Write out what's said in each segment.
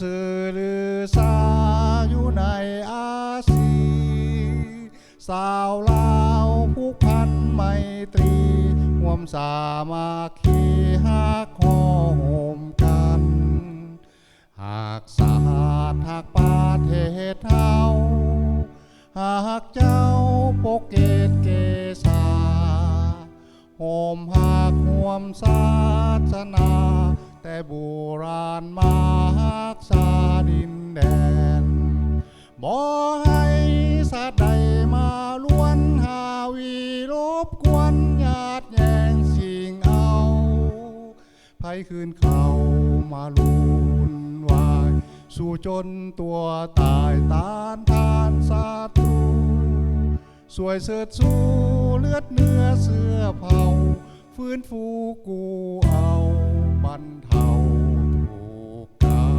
สื่อหรือสาอยู่ในอาซีสาวลาวผูกพันไมตรีร่วมสามัคคีฮักหอโหมกันหากสาดหากประเทศเฮาหากเจ้าปกเกตเกษาโหมหักห่วมศาสนาแต่โบราณมาหักษาดินแดนบ่ให้สัตว์ใดมาล้วนหาวีรบกวนญาติแย่งสิ่งเอาไผคืนเขามาลุนวายสู่จนตัวตายตานทานศัตรูสวยเสดสู้เลือดเนื้อเสื้อเผาฟื้นฟูกูเอาบรรเทาทุกข์การ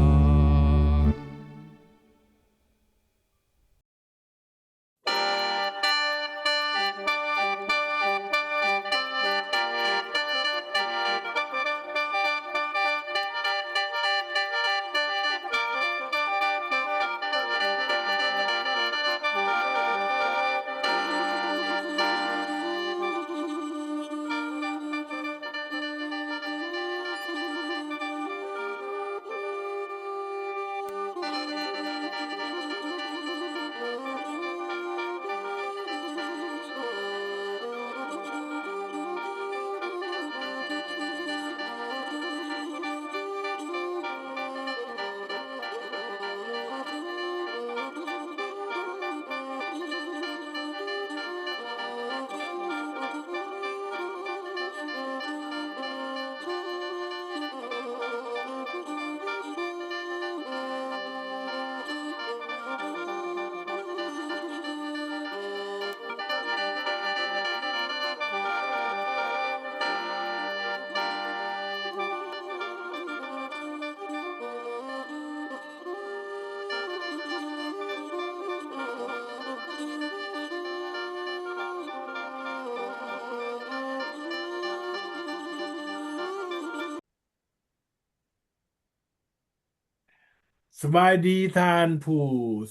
สบายดีท่านผู้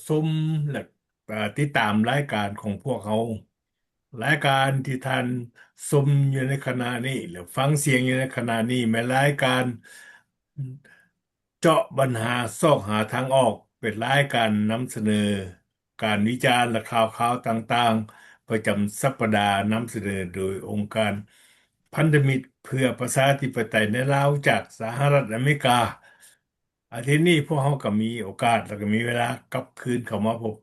ชมและติดตามรายการของพวกเขารายการที่ท่านชมอยู่ในขณะนี้หรือฟังเสียงอยู่ในขณะนี้แม้รายการเจาะปัญหาซอกหาทางออกเป็นรายการนำเสนอการวิจารณ์และข่าวต่างๆประจำสัปดาห์นำเสนอโดยองค์การพันธมิตรเพื่อประชาธิปไตยในลาวจากสหรัฐอเมริกา อาทิตย์นี้พวกเขาก็มีโอกาสแล้วก็มีเวลากลับคืนเข้ามาพบ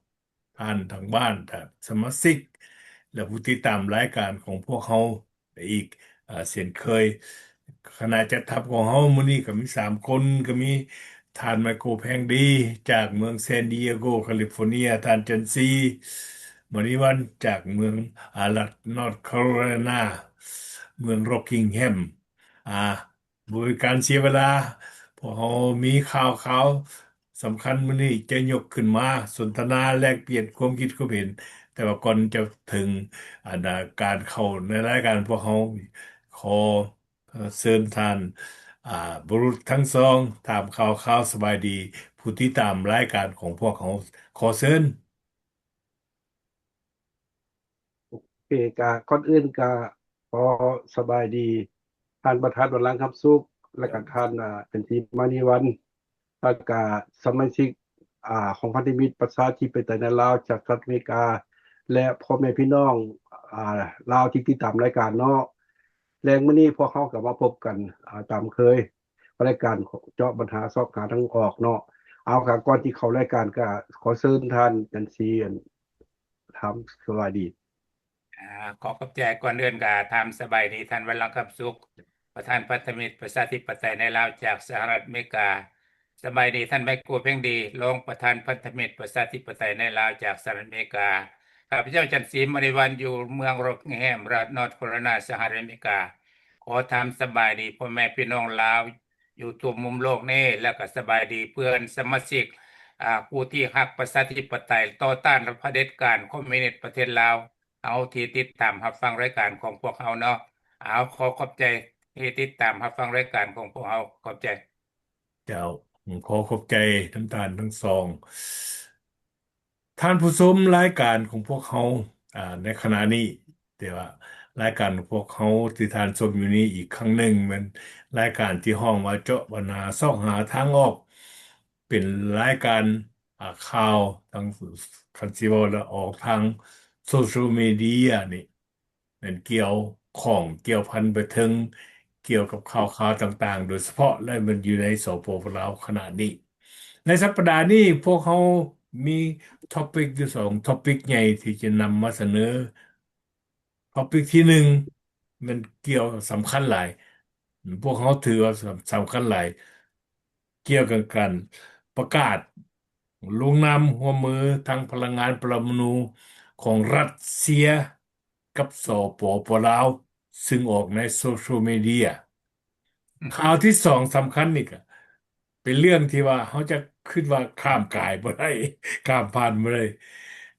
ท่านทางบ้านท่านสมาชิกและผู้ติดตามรายการของพวกเขาอีกเช่นเคยคณะจัดทัพของเขามื้อนี้ก็มี3 คนก็มีท่านไมโครแพงดีจากเมืองแซนดิเอโกแคลิฟอร์เนียท่านจันซีมณีวันจากเมืองรัฐนอร์ทแคโรไลนาเมืองร็อกกิงแฮมอ่าบริการเสียเวลา พอเรามีข่าวสำคัญมื้อนี้จะยกขึ้นมาสนทนาแลกเปลี่ยนความคิดความเห็นแต่ว่าก่อนจะถึงการเข้าในรายการพวกเขาขอเชิญท่านอ่าบุรุษทั้งสองถามข่าวสบายดีผู้ที่ตามรายการของพวกเขาขอเชิญโอเคกะก่อนอื่นกะขอสบายดีท่านประธานวันรังคำสุขและก็ท่านเป็นทีมมานีวันแล้วก็สมาชิกของพันธมิตรประชาธิปไตยในลาวจากสหรัฐอเมริกาและพ่อแม่พี่น้องลาวที่ติดตามรายการเนาะแรงมื้อนี้พวกเขากลับมาพบกันตามเคยรายการเจาะปัญหาซอกหาทางออกเนาะเอาค่ะก่อนที่เข้ารายการก็ขอเชิญท่านจันทรีทำสวัสดี อ่าขอขอบใจก่อนอื่นก็ทำสบายดีท่านวันรังคำสุขประธานพันธมิตรประชาธิปไตยในลาวจากสหรัฐอเมริกาสบายดีท่านไมโครเพ่งดีรองประธานพันธมิตรประชาธิปไตยในลาวจากสหรัฐอเมริกาข้าพเจ้าจันทร์ศรีมณีวันอยู่เมืองร็อกแฮมรัฐนอร์ทแคโรไลนาสหรัฐอเมริกาขอทำสบายดีพ่อแม่พี่น้องลาวอยู่ทั่วมุมโลกนี้แล้วก็สบายดีเพื่อนสมาชิกผู้ที่รักประชาธิปไตยต่อต้านรัฐเผด็จการคอมมิวนิสต์ประเทศลาว เอาที่ติดตามรับฟังรายการของพวกเราเนาะขอขอบใจที่ติดตามรับฟังรายการของพวกเราขอบใจเจ้า ขอขอบใจน้ำตาลทั้งสองท่านผู้ชมรายการของพวกเขาในขณะนี้แต่ว่ารายการของพวกเขาที่ท่านชมอยู่นี้อีกครั้งหนึ่งมันรายการที่ห้องว่าเจาะปัญหาซอกหาทางออกเป็นรายการข่าวทางคันซิวาและออกทางโซเชียลมีเดียนี่เป็นเกี่ยวของเกี่ยวพันไปถึงเกี่ยวกับข่าวต่างๆโดยเฉพาะและมันอยู่ในสปปลาวขณะนี้ ในสัปดาห์นี้พวกเขามีท็อปิกอยู่สองท็อปิกใหญ่ที่จะนำมาเสนอท็อปิกที่หนึ่งมันเกี่ยวสำคัญหลายพวกเขาถือว่าสำคัญหลายเกี่ยวกันประกาศลงนามร่วมมือทางพลังงานปรมาณูของรัสเซียกับสปปลาวซึ่งออกในโซเชียลมีเดีย ข่าวที่สองสำคัญอีกอะเป็นเรื่องที่ว่าเขาจะขึ้นว่าข้ามกายบ่ได้ข้ามผ่านบ่ได้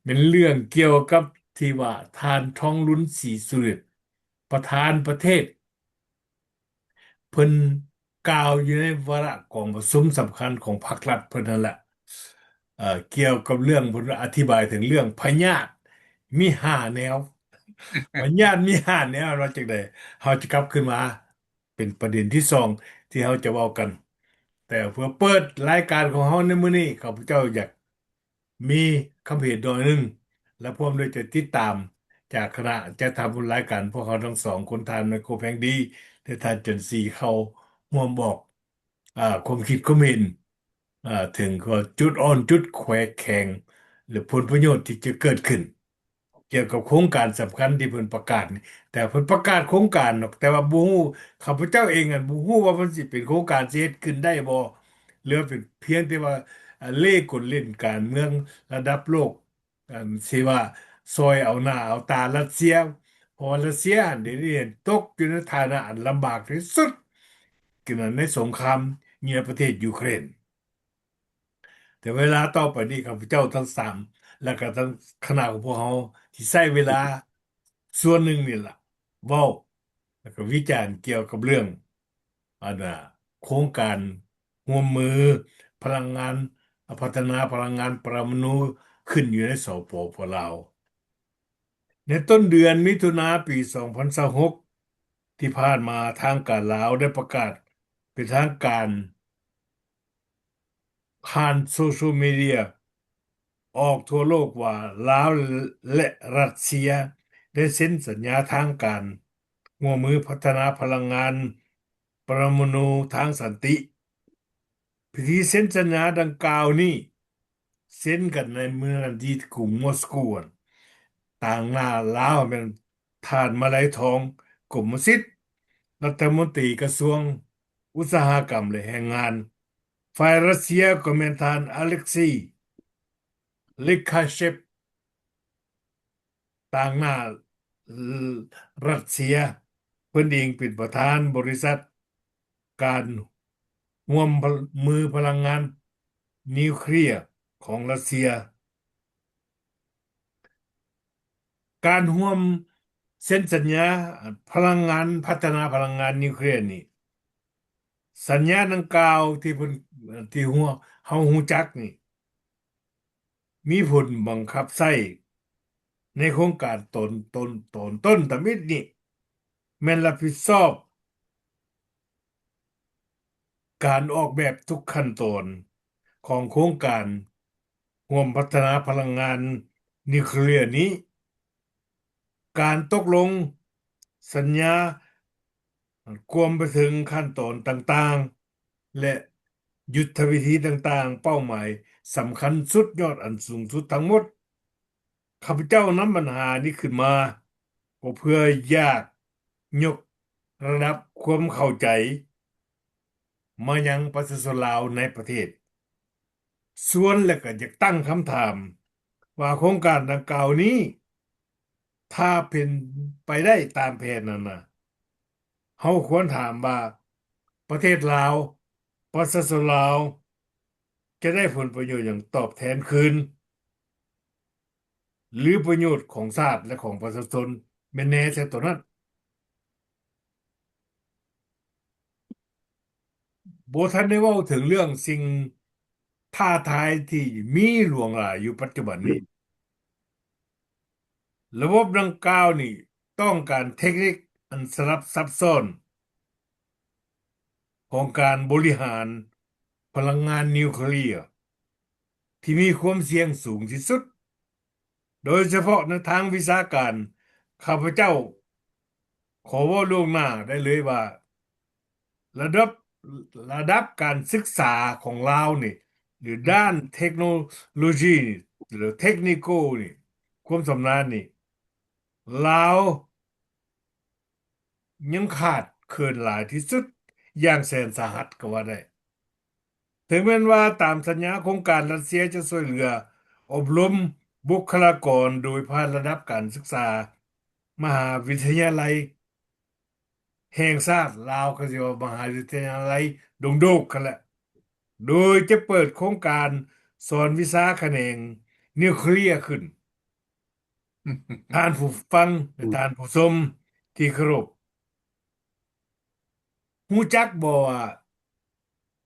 เป็นเรื่องเกี่ยวกับที่ว่าทานทองลุ้นศรีสุฤทธิ์ประธานประเทศเพิ่นกล่าวอยู่ในวาระของประชุมสำคัญของพรรครัฐเพิ่นนั่นแหละเกี่ยวกับเรื่องเพิ่นอธิบายถึงเรื่องพยาธิมีห้าแนวพยาธิมีห้าแนวเราจังได๋เราจะกลับขึ้นมาเป็นประเด็นที่สองที่เราจะเว้ากัน แต่เพื่อเปิดรายการของเฮาในมื้อนี้ข้าพเจ้าอยากมีคำเหตุโดยหนึ่งและพร้อมด้วยจะติดตามจากคณะจะทำรายการพวกเขาทั้งสองคนทานไมโครแพงดีและทานจนซีเขาร่วมบอกความคิดความเห็นถึงข้อจุดอ่อนจุดแขวแข็งหรือผลประโยชน์ที่จะเกิดขึ้นเกี่ยวกับโครงการสำคัญที่เพิ่นประกาศนี่แต่เพิ่นประกาศโครงการหรอกแต่ว่าบ่ฮู้ข้าพเจ้าเองบ่ฮู้ว่ามันสิเป็นโครงการสิเฮ็ดขึ้นได้บ่ หรือเป็นเพียงแต่ว่าเล่ห์กลเล่นการเมืองระดับโลกสิว่าซอยเอาหน้าเอาตารัสเซียเพราะว่ารัสเซียเดี๋ยวนี้ตกอยู่ในฐานะอันลำบากที่สุดคือในสงครามอยู่ในประเทศยูเครนแต่เวลาต่อไปนี้ข้าพเจ้าทั้งสามและก็ทั้งคณะของพวกเขาที่ใช้เวลาส่วนหนึ่งนี่แหละเว้าแล้วก็วิจารณ์เกี่ยวกับเรื่องอันน่ะโครงการร่วมมือพลังงานพัฒนาพลังงานปรมาณูขึ้นอยู่ในสปปลาวในต้นเดือนมิถุนาปี2026ที่ผ่านมาทางการลาวได้ประกาศเป็นทางการผ่านโซเชียลมีเดีย ออกทั่วโลกว่าลาวและรัสเซียได้เซ็นสัญญาทางการร่วมมือพัฒนาพลังงานปรมาณูทางสันติพิธีเซ็นสัญญาดังกล่าวนี้เซ็นกันในเมืองที่กรุงมอสโกวต่างหน้าลาวเป็นท่านมาลัยทองกรมสิทธิ์รัฐมนตรีกระทรวงอุตสาหกรรมและแรงงานฝ่ายรัสเซียก็เป็นท่านอเล็กซีลิคาเชฟ ต่างหน้ารัสเซียเพิ่นเองเป็นประธานบริษัทการร่วมมือพลังงานนิวเคลียร์ของรัสเซียการร่วมเซ็นสัญญาพลังงานพัฒนาพลังงานนิวเคลียร์นี่สัญญาดังกล่าวที่เพิ่นที่เฮาฮู้จักนี่มีผลบังคับใช้ในโครงการต้นตำอิดนี่แม่นรับผิดชอบ การออกแบบทุกขั้นตอนของโครงการร่วมพัฒนาพลังงานนิวเคลียร์นี้การตกลงสัญญารวมไปถึงขั้นตอนต่างๆและยุทธวิธีต่างๆเป้าหมายสำคัญสุดยอดอันสูงสุดทั้งหมดข้าพเจ้านำปัญหานี้ขึ้นมาก็เพื่ออยากยกระดับความเข้าใจมายังประชาชนลาวในประเทศ ส่วนแล้วก็อยากตั้งคำถามว่าโครงการดังกล่าวนี้ถ้าเป็นไปได้ตามแผนนั้นนะเฮาควรถามว่าประเทศลาวประชาชนลาวจะได้ผลประโยชน์อย่างตอบแทนคืนหรือประโยชน์ของชาติและของประชาชนแม่นแน่ใช่ตัวนั้น บ่ทันได้เว้าถึงเรื่องสิ่งท้าทายที่มีหลวงหลายอยู่ปัจจุบันนี้ ระบบดังกล่าวนี่ต้องการเทคนิคอันสลับซับซ้อนของการบริหารพลังงานนิวเคลียร์ที่มีความเสี่ยงสูงที่สุด โดยเฉพาะในทางวิชาการข้าพเจ้าขอเว่าล่วงหน้าได้เลยว่าระดับระดับการศึกษาของลาวนี่หรือด้านเทคโนโลยีนี่หรือเทคนิคนี่ความสำนาญนี่ลาวยังขาดเขินหลายที่สุดอย่างแสนสาหัสก็ว่าได้ถึงแม้ว่าตามสัญญาโครงการรัสเซียจะช่วยเหลืออบรมบุคลากรโดยผ่านระดับการศึกษามหาวิทยาลัยแห่งชาติลาวก็สิว่ามหาวิทยาลัยดงโดกกันแหละโดยจะเปิดโครงการสอนวิชาแขนงนิวเคลียร์ขึ้นท่านผู้ฟังและท่านผู้ชมที่เคารพรู้จักบ่ว่า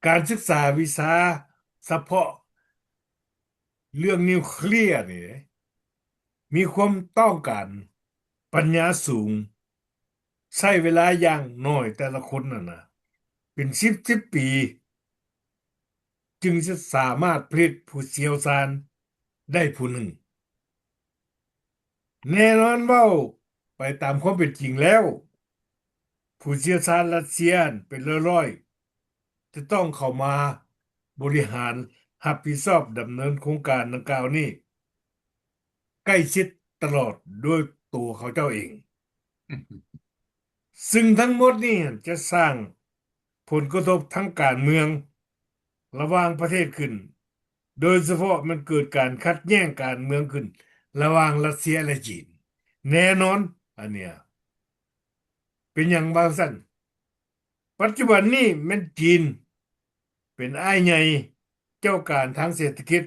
การศึกษาวิชาเฉพาะเรื่องนิวเคลียร์นี่มีความต้องการปัญญาสูงใช้เวลาอย่างน้อยแต่ละคนน่ะนะเป็นสิบปีจึงจะสามารถผลิตผู้เชี่ยวชาญได้ผู้หนึ่งแน่นอนเว้าไปตามความเป็นจริงแล้วผู้เชี่ยวชาญรัสเซียเป็นร้อยๆจะต้องเข้ามาบริหารรับผิดชอบดำเนินโครงการดังกล่าวนี้ใกล้ชิดตลอดด้วยตัวเขาเจ้าเอง ซึ่งทั้งหมดนี่จะสร้างผลกระทบทั้งการเมืองระหว่างประเทศขึ้น โดยเฉพาะมันเกิดการคัดแย้งการเมืองขึ้นระหว่างรัสเซียและจีนแน่นอนอันเนี้ยเป็นอย่างบางสั้นปัจจุบันนี้แมันจีนเป็นอ้ายใหญ่เจ้าการทางเศรษฐกิจ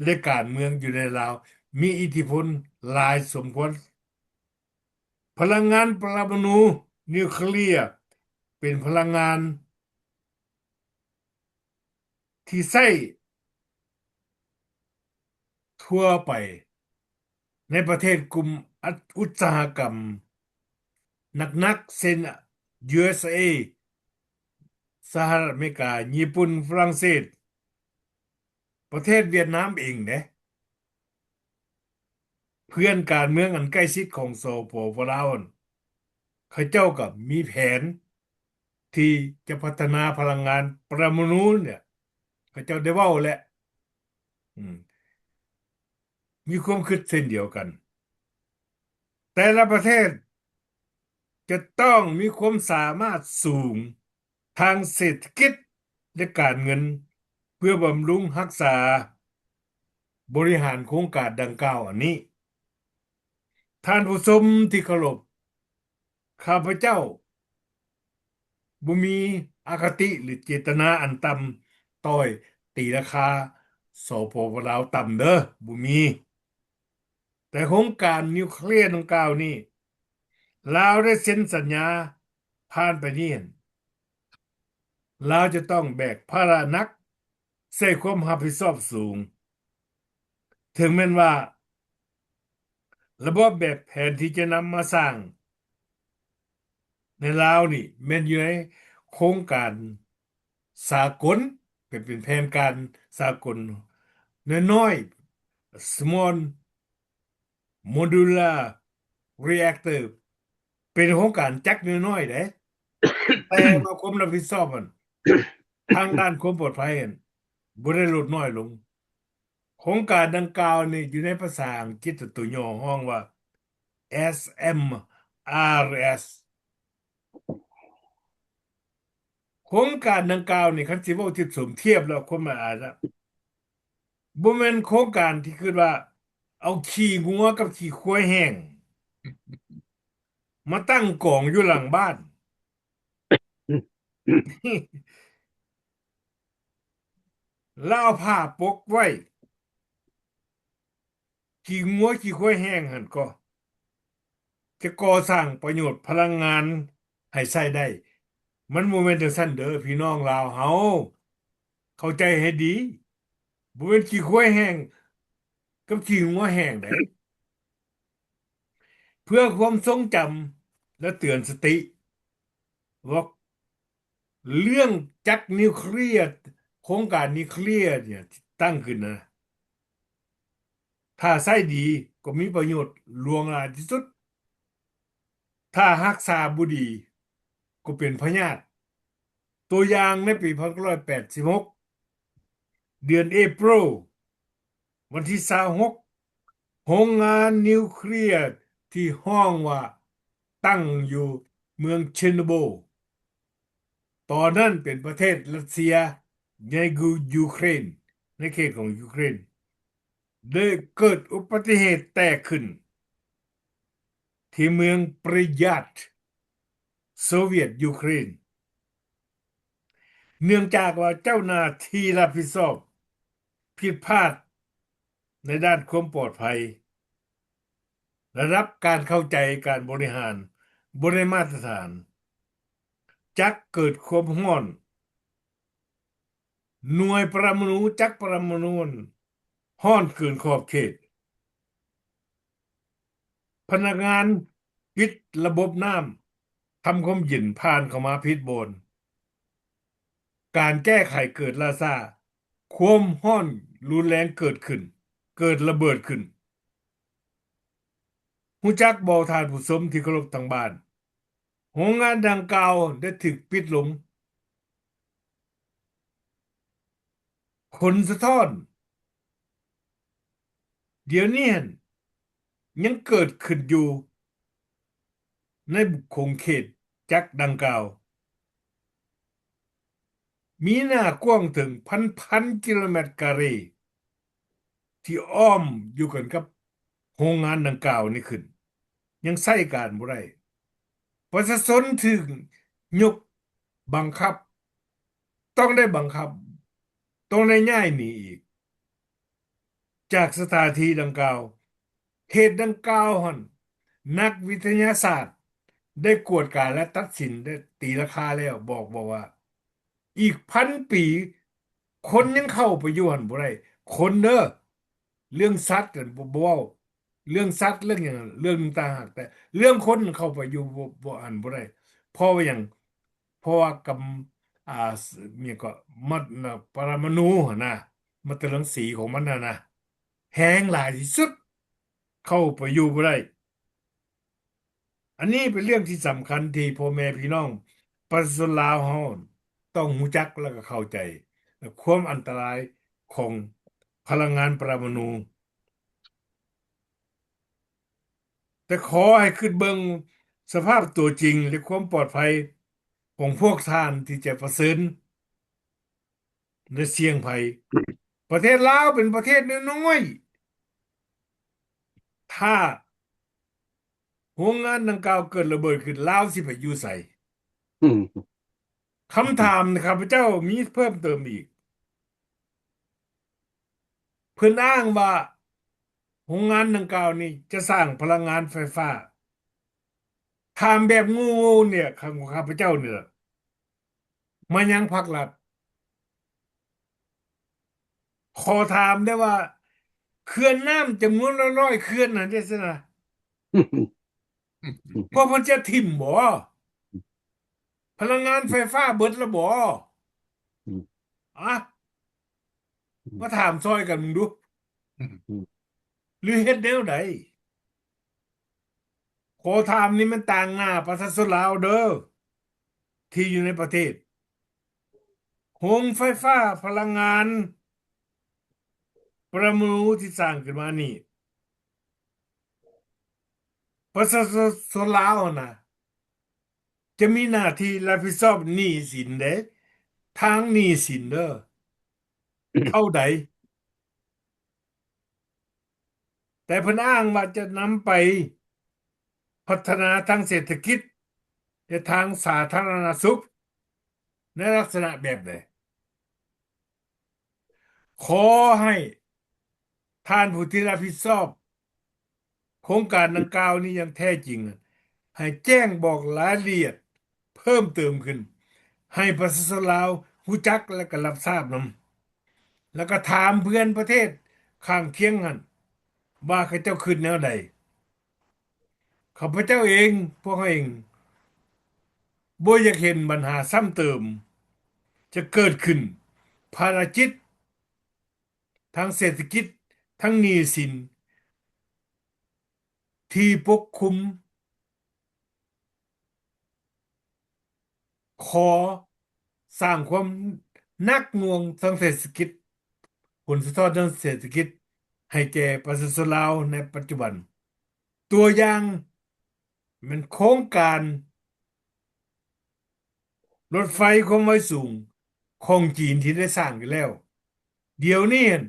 และการเมืองอยู่ในลาวมีอิทธิพลหลายสมควรพลังงานปรมาณูนิวเคลียร์เป็นพลังงานที่ใช้ทั่วไปในประเทศกลุ่มอุตสาหกรรมหนักๆเช่น USA สหรัฐอเมริกาญี่ปุ่นฝรั่งเศสประเทศเวียดนามเองเนี่ยเพื่อนการเมืองอันใกล้ชิดของสปปลาวเขาเจ้ากับมีแผนที่จะพัฒนาพลังงานปรมาณูเนี่ยเขาเจ้าได้เว้าแหละอืมมีความคิดเช่นเดียวกันแต่ละประเทศจะต้องมีความสามารถสูงทางเศรษฐกิจและการเงินเพื่อบำรุงรักษาบริหารโครงการดังกล่าวอันนี้ท่านผู้ชมที่เคารพข้าพเจ้าบ่มีอคติหรือเจตนาอันต่ำต้อยตีราคาสปปลาวต่ำเด้อบ่มีแต่โครงการนิวเคลียร์ดังกล่าวนี้ลาวได้เซ็นสัญญาผ่านไปนี่ลาวจะต้องแบกภาระหนักใส่ความรับผิดชอบสูงถึงแม้นว่าระบบแบบแผนที่จะนำมาสร้างในลาวนี่แม่นอยู่ในโครงการสากลเป็นแผนการสากลน้อยๆ small modular reactor เป็นโครงการจักน้อยๆเด้แต่ว่าความรับผิดชอบมันทางด้านความปลอดภัยนั่นบ่ได้ลดน้อยลงโครงการดังกล่าวนี่อยู่ในภาษาอังกฤษตัวย่อห้องว่า SMRS โครงการดังกล่าวนี่คันสิเว้าเทียบสมเทียบแล้วคนมันอาจจะบ่แม่นโครงการที่คิดว่าเอาขี้งัวกับขี้ควายแห้งมาตั้งกองอยู่หลังบ้าน แล้วเอาผ้าปกไว้ขี้งัวขี้ควายแห้งหั่นก็จะก่อสร้างประโยชน์พลังงานให้ใช้ได้ มันบ่แม่นจังซั่นเด้อพี่น้องลาวเฮาเข้าใจให้ดีบ่แม่นขี้ควายแห้งกับขี้งัวแห้งไดเพื่อความทรงจำและเตือนสติว่าเรื่องจักรนิวเคลียร์โครงการนิวเคลียร์เนี่ยที่ตั้งขึ้นนะถ้าใช้ดีก็มีประโยชน์หลวงหลายที่สุดถ้ารักษาบ่ดีก็เป็นพยาธิตัวอย่างในปี1986เดือนเอพริลวันที่26โรงงานนิวเคลียร์ที่ห้องว่าตั้งอยู่เมืองเชอร์โนไบิลตอนนั้นเป็นประเทศรัสเซียในยูเครนในเขตของยูเครนได้เกิดอุบัติเหตุแตกขึ้นที่เมืองปริยัตโซเวียตยูเครนเนื่องจากว่าเจ้าหน้าที่รับผิดชอบผิดพลาดในด้านความปลอดภัยระดับการเข้าใจการบริหารบ่ได้มาตรฐานจักเกิดความร้อนหน่วยปรมาณูจักรปรมาณูร้อนเกินขอบเขตพนักงานปิดระบบน้ำทำความเย็นผ่านเข้ามาผิดบนการแก้ไขเกิดล่าซ่าความร้อนรุนแรงเกิดขึ้นเกิดระเบิดขึ้นฮู้จักบ่ท่านผู้ชมที่เคารพทางบ้านโรงงานดังกล่าวได้ถูกปิดลงผลสะท้อนเดี๋ยวนี้หั่นยังเกิดขึ้นอยู่ในบุคคลเขตจักดังกล่าวมีหน้ากว้างถึงพันกิโลเมตรกะเรที่อ้อมอยู่กันกับโรงงานดังกล่าวนี่ขึ้นยังใช้การบ่ได้ประชาชนถึงยกบังคับต้องได้บังคับต้องได้ย้ายหนีอีกจากสถานที่ดังกล่าวเหตุดังกล่าวหั่นนักวิทยาศาสตร์ได้กวดการและตัดสินได้ตีราคาแล้วบอกว่าอีก1,000 ปีคนยังเข้าไปอยู่หั่นบ่ได้คนเด้อเรื่องสัตว์กันบ่เว้าเรื่องสัตว์เรื่องหยังเรื่องหนึ่งต่างหากแต่เรื่องคนเข้าไปอยู่บ่อันบ่ได้เพราะว่าหยังเพราะว่ากำมีก็มัดน่ะปรมาณูหั่นน่ะมันเป็นรังสีของมันน่ะนะแรงหลายที่สุดเข้าไปอยู่บ่ได้อันนี้เป็นเรื่องที่สำคัญที่พ่อแม่พี่น้องประชาชนลาวเฮาต้องรู้จักแล้วก็เข้าใจความอันตรายของพลังงานปรมาณูแต่ขอให้ขึ้นเบิ่งสภาพตัวจริงและความปลอดภัยของพวกท่านที่จะประเสริญและเสี่ยงภัยประเทศลาวเป็นประเทศน้อยๆถ้าโรงงานดังกล่าวเกิดระเบิดขึ้นลาวสิไปอยู่ไส อืมคำถามข้าพเจ้ามีเพิ่มเติมอีกเพิ่นอ้างว่าโรงงานดังกล่าวนี้จะสร้างพลังงานไฟฟ้าถามแบบงูๆเนี่ยข้าพเจ้าเนี่ยมันยังภาครัฐขอถามได้ว่าเขื่อนน้ำจำนวน100เขื่อนนั่นจังซี่นะพวกมันจะทิ่มบ่พลังงานไฟฟ้าเบิดแล้วบ่อะมาถามซอยกันมึงดูหรือเฮ็ดแนวใดขอถามนี่มันต่างหน้าประชาชนลาวเด้อที่อยู่ในประเทศโรงไฟฟ้าพลังงานปรมาณูที่สร้างขึ้นมานี่ประชาชนลาวน่ะจะมีหน้าที่รับผิดชอบหนี้สินเด้ทางหนี้สินเด้อเท่าใดแต่เพิ่นอ้างว่าจะนำไปพัฒนาทางเศรษฐกิจและทางสาธารณสุขในลักษณะแบบใดขอให้ท่านผู้ที่รับผิดชอบโครงการดังกล่าวนี้อย่างแท้จริงให้แจ้งบอกรายละเอียดเพิ่มเติมขึ้น ให้ประชาชนลาวรู้จักและก็รับทราบนำแล้วก็ถามเพื่อนประเทศข้างเคียงกันว่าเขาเจ้าคิดแนวใดข้าพเจ้าเองพวกเขาเองบ่อยากเห็นปัญหาซ้ำเติมจะเกิดขึ้นภารกิจทางเศรษฐกิจทั้งหนี้สินที่ปกคลุมขอสร้างความหนักหน่วงทางเศรษฐกิจผลสะท้อนทางเศรษฐกิจให้แก่ประชาชนลาวในปัจจุบันตัวอย่างมันโครงการรถไฟความไวสูงของจีนที่ได้สร้างกันแล้วเดี๋ยวนี้หั่น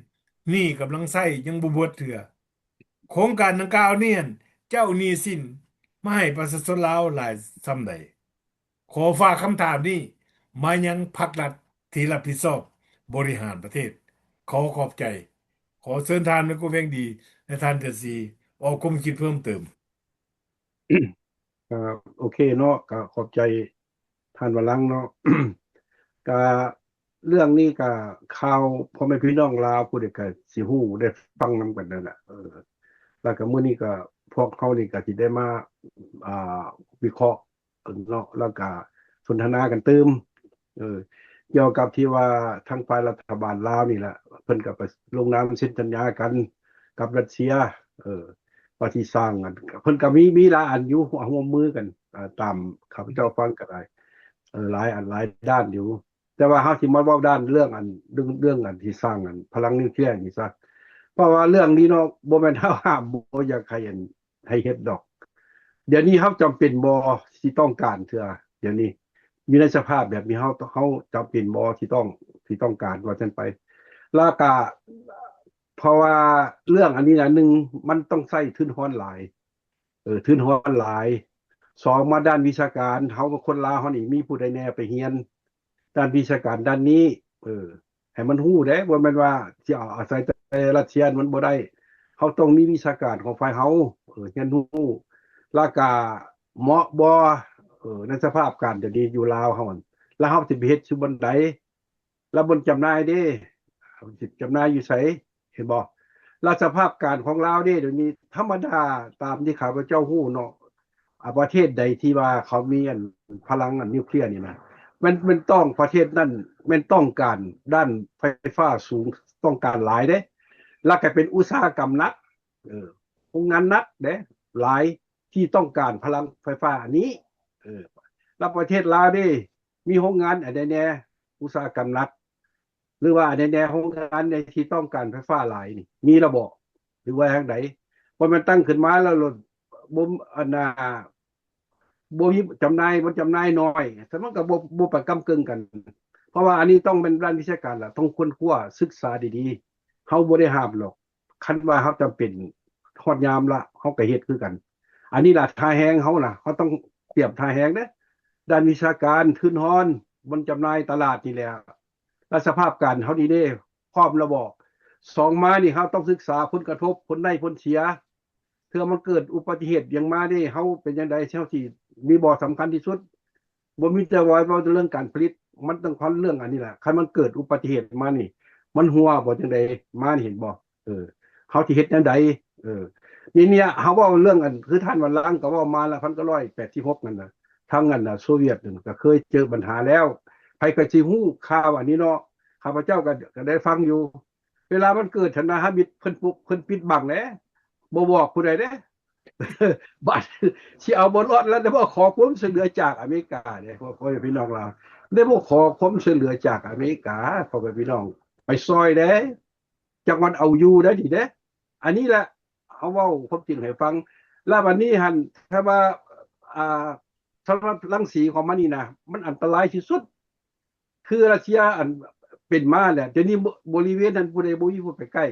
หนี่กำลังใช้ยังบ่เบิดเทื่อโครงการดังกล่าวนี้หั่นเจ้าหนี้สินมาให้ประชาชนลาวหลายส่ำใดขอฝากคำถามนี้มายังภาครัฐที่รับผิดชอบบริหารประเทศขอขอบใจขอเชิญทานเป็นผู้เพียงดีและทานจะสีออกความคิดเพิ่มเติม โอเคเนาะก็ขอบใจท่านวรังก์เนาะ ก็เรื่องนี้ก็ข่าวพ่อแม่พี่น้องลาวผู้ใดก็สิฮู้ได้ฟังนำกันนั่นแหละแล้วก็มื้อนี้ก็พวกเขานี่ก็สิได้มาอ่าวิเคราะห์เนาะแล้วก็สนทนากันเติมเกี่ยวกับที่ว่าทางฝ่ายรัฐบาลลาวนี่แหละเพิ่นก็ไปลงนามเซ็นสัญญากันกับรัสเซียว่าที่สร้างกันเพิ่นก็มีหลายอันอยู่ร่วมมือกันตามข้าพเจ้าฟังก็ได้หลายอันหลายด้านอยู่ แต่ว่าเฮาสิมาเว้าด้านเรื่องอันที่สร้างอันพลังนิวเคลียร์นี่ซะเพราะว่าเรื่องนี้เนาะบ่แม่นเฮาห้ามบ่อยากให้เฮ็ดดอก เดี๋ยวนี้เฮาจำเป็นบ่สิต้องการเทื่อเดี๋ยวนี้อยู่ในสภาพแบบนี้เฮาจำเป็นบ่ที่ต้องการว่าซั่นไปแล้วก็เพราะว่าเรื่องอันนี้นะหนึ่งมันต้องใช้ทุนร้อนหลายทุนร้อนหลายสองมาด้านวิชาการเฮาคนลาวเฮานี่มีผู้ใดแน่ไปเรียนด้านวิชาการด้านนี้ให้มันฮู้เด้บ่แม่นว่าสิเอาอาศัยแต่รัสเซียมันบ่ได้เฮาต้องมีวิชาการของฝ่ายเฮาเรียนรู้แล้วก็เหมาะบ่ในสภาพการเดี๋ยวนี้อยู่ลาวเฮาแล้วเฮาสิไปเฮ็ดอยู่บนใดแล้วบนจำหน่ายเด้สิจำหน่ายอยู่ไสเห็นบ่แล้วสภาพการของลาวเด้เดี๋ยวนี้ธรรมดาตามที่ข้าพเจ้าฮู้เนาะประเทศใดที่ว่าเขามีอันพลังอันนิวเคลียร์นี่นะมันต้องประเทศนั้นมันต้องการด้านไฟฟ้าสูงต้องการหลายเด้แล้วก็เป็นอุตสาหกรรมหนักโรงงานหนักเด้หลายที่ต้องการพลังไฟฟ้าอันนี้แล้วประเทศลาวนี่มีโรงงานอันใดแน่อุตสาหกรรมหนักหรือว่าอันใดแน่โรงงานในที่ต้องการไฟฟ้าหลายนี่มีระบบหรือว่าทางใดพอมันตั้งขึ้นมาแล้วบ่อันน่ะบ่มีจำหน่ายมันจำหน่ายน้อยแต่มันก็บ่ประกำกึ่งกัน เพราะว่าอันนี้ต้องเป็นด้านวิชาการล่ะต้องค้นคว้าศึกษาดีๆเฮาบ่ได้ห้ามหรอกคันว่าเฮาจำเป็นฮอดยามละเฮาก็เฮ็ดคือกันอันนี้ล่ะท่าแฮงเฮาน่ะเฮาต้องเตรียมท่าแฮงเด้อด้านวิชาการทุนฮ้อนบนจำหน่ายตลาดนี่แหละและสภาพการเฮานี่เด้พร้อมแล้วบ่สองมานี่เฮาต้องศึกษาผลกระทบผลได้ผลเสียเทื่อมันเกิดอุบัติเหตุอย่างมานี่เฮาเป็นจังได๋เฮาสิมีบ่สำคัญที่สุดบ่มีแต่ว่าเรื่องการผลิตมันต้องคันเรื่องอันนี้แหละคันมันเกิดอุบัติเหตุมานี่มันหัวบ่จังได๋มานี่เห็นบ่เฮาสิเฮ็ดจังได๋นี่เนี่ยเฮาเว้าเรื่องอันคือท่านวันหลังก็เว้ามาแล้ว1986นั่นน่ะทางนั้นน่ะโซเวียตนั่นก็เคยเจอปัญหาแล้วไผก็สิฮู้ข่าวอันนี้เนาะข้าพเจ้าก็ได้ฟังอยู่เวลามันเกิดธนาฮามิตเพิ่นปิดบังแหละบ่บอกผู้ใดเด้ บัดสิเอาบ่รอดแล้วได้บ่ขอความช่วยเหลือจากอเมริกาเด้พ่อพี่น้องเราได้บ่ขอความช่วยเหลือจากอเมริกาพ่อพี่น้องไปซอยเด้จังหวัดเอาอยู่ได้ดิเด้อันนี้แหละเอาเว้าความจริงให้ฟังแล้ววันนี้หั่นถ้าว่าสำหรับรังสีของมันนี่นะมันอันตรายที่สุดคือรัสเซียอันเป็นมาแหละเดี๋ยวนี้บริเวณนั้นผู้ใดบ่มีผู้ไปใกล้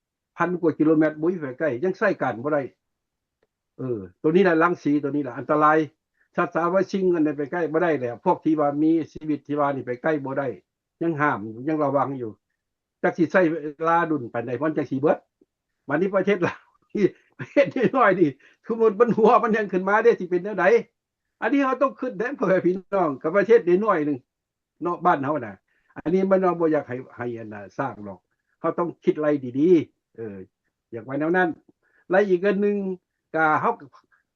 1,000 กว่ากิโลเมตรบ่มีไปใกล้ยังใช้การบ่ได้ตัวนี้แหละรังสีตัวนี้แหละอันตรายชัดสาว่าชิงกันไปใกล้บ่ได้แล้วพวกที่ว่ามีชีวิตที่ว่านี่ไปใกล้บ่ได้ยังห้ามยังระวังอยู่จักสิใช้เวลาดุลปานใดมันจักสิเบิดวันนี้ประเทศลาวที่ประเทศน้อยนี่สมมุติมันหัวมันยังขึ้นมาได้สิเป็นแนวใดอันนี้เฮาต้องคิดแน่พ่อแม่พี่น้องกับประเทศน้อยนึง เนาะบ้านเฮาน่ะอันนี้มันเราบ่อยากให้อันน่ะสร้างหรอกเขาต้องคิดอะไรดีๆอยากไว้แนวนั้นและอีกอันหนึงก็เฮา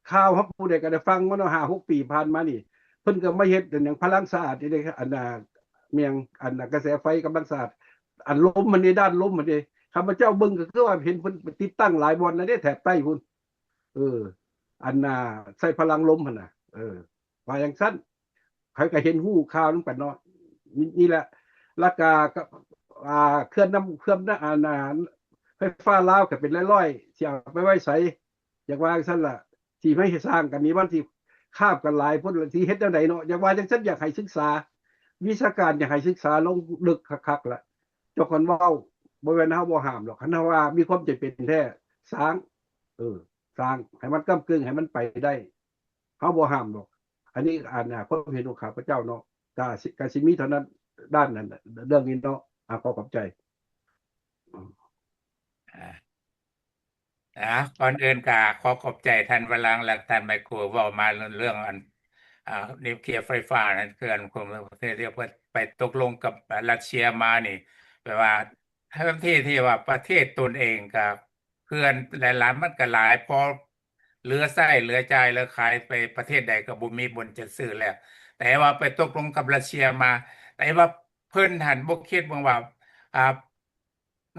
ข่าวเฮาผู้ใดก็ได้ฟังมาเนาะ5-6 ปีผ่านมานี่เพิ่นก็มาเฮ็ดอันหยังพลังสะอาดนี่เด้อันน่ะเมียงอันน่ะกระแสไฟกำลังสะอาดอันลมมันนี่ด้านลมมันนี่ข้าพเจ้าเบิ่งก็คือว่าเห็นเพิ่นติดตั้งหลายบ่อนนะเด้แถบใต้พุ่นเอออันน่ะใส่พลังลมหั่นน่ะว่าอย่างซั่นใครก็เห็นฮู้ข่าวนำกันเนาะนี่แหละแล้วก็เคลื่อนน้ำเคลื่อนอันน่ะไฟฟ้าลาวก็เป็นร้อยๆสิเอาไปไว้ไสอยากว่าจังซั่นล่ะที่ไม่ให้สร้างกันนี้มันสิคาบกันหลายพุ่นสิเฮ็ดจังไดเนาะอยากว่าจังซั่นอยากให้ศึกษาวิชาการอยากให้ศึกษาลงลึกคักๆล่ะเจ้าคนเว้าบ่แม่นเฮาบ่ห้ามหรอกคันเฮาว่ามีความจำเป็นแท้สร้างสร้างให้มันก้ำกึ่งให้มันไปได้เฮาบ่ห้ามหรอกอันนี้ความเห็นของข้าพเจ้าเนาะก็สิมีเท่านั้นด้านนั้นน่ะเรื่องนี้เนาะขอขอบใจอ่าก่อนอื่นก็ขอขอบใจท่านวรังค์และท่านไมโครเว้ามาเรื่องอันนิวเคลียร์ไฟฟ้านั่นคืออันผมเรียกว่าไปตกลงกับรัสเซียมานี่แปลว่าทั้งที่ว่าประเทศตนเองกับเพื่อนหลายๆมันก็หลายพอเหลือไส้เหลือจ่ายเหลือขายไปประเทศใดก็บ่มีบนจะซื้อแล้ว แต่ว่าไปตกลงกับรัสเซียมา แต่ว่าเพิ่นหันบ่คิดเบิ่งว่าอ่า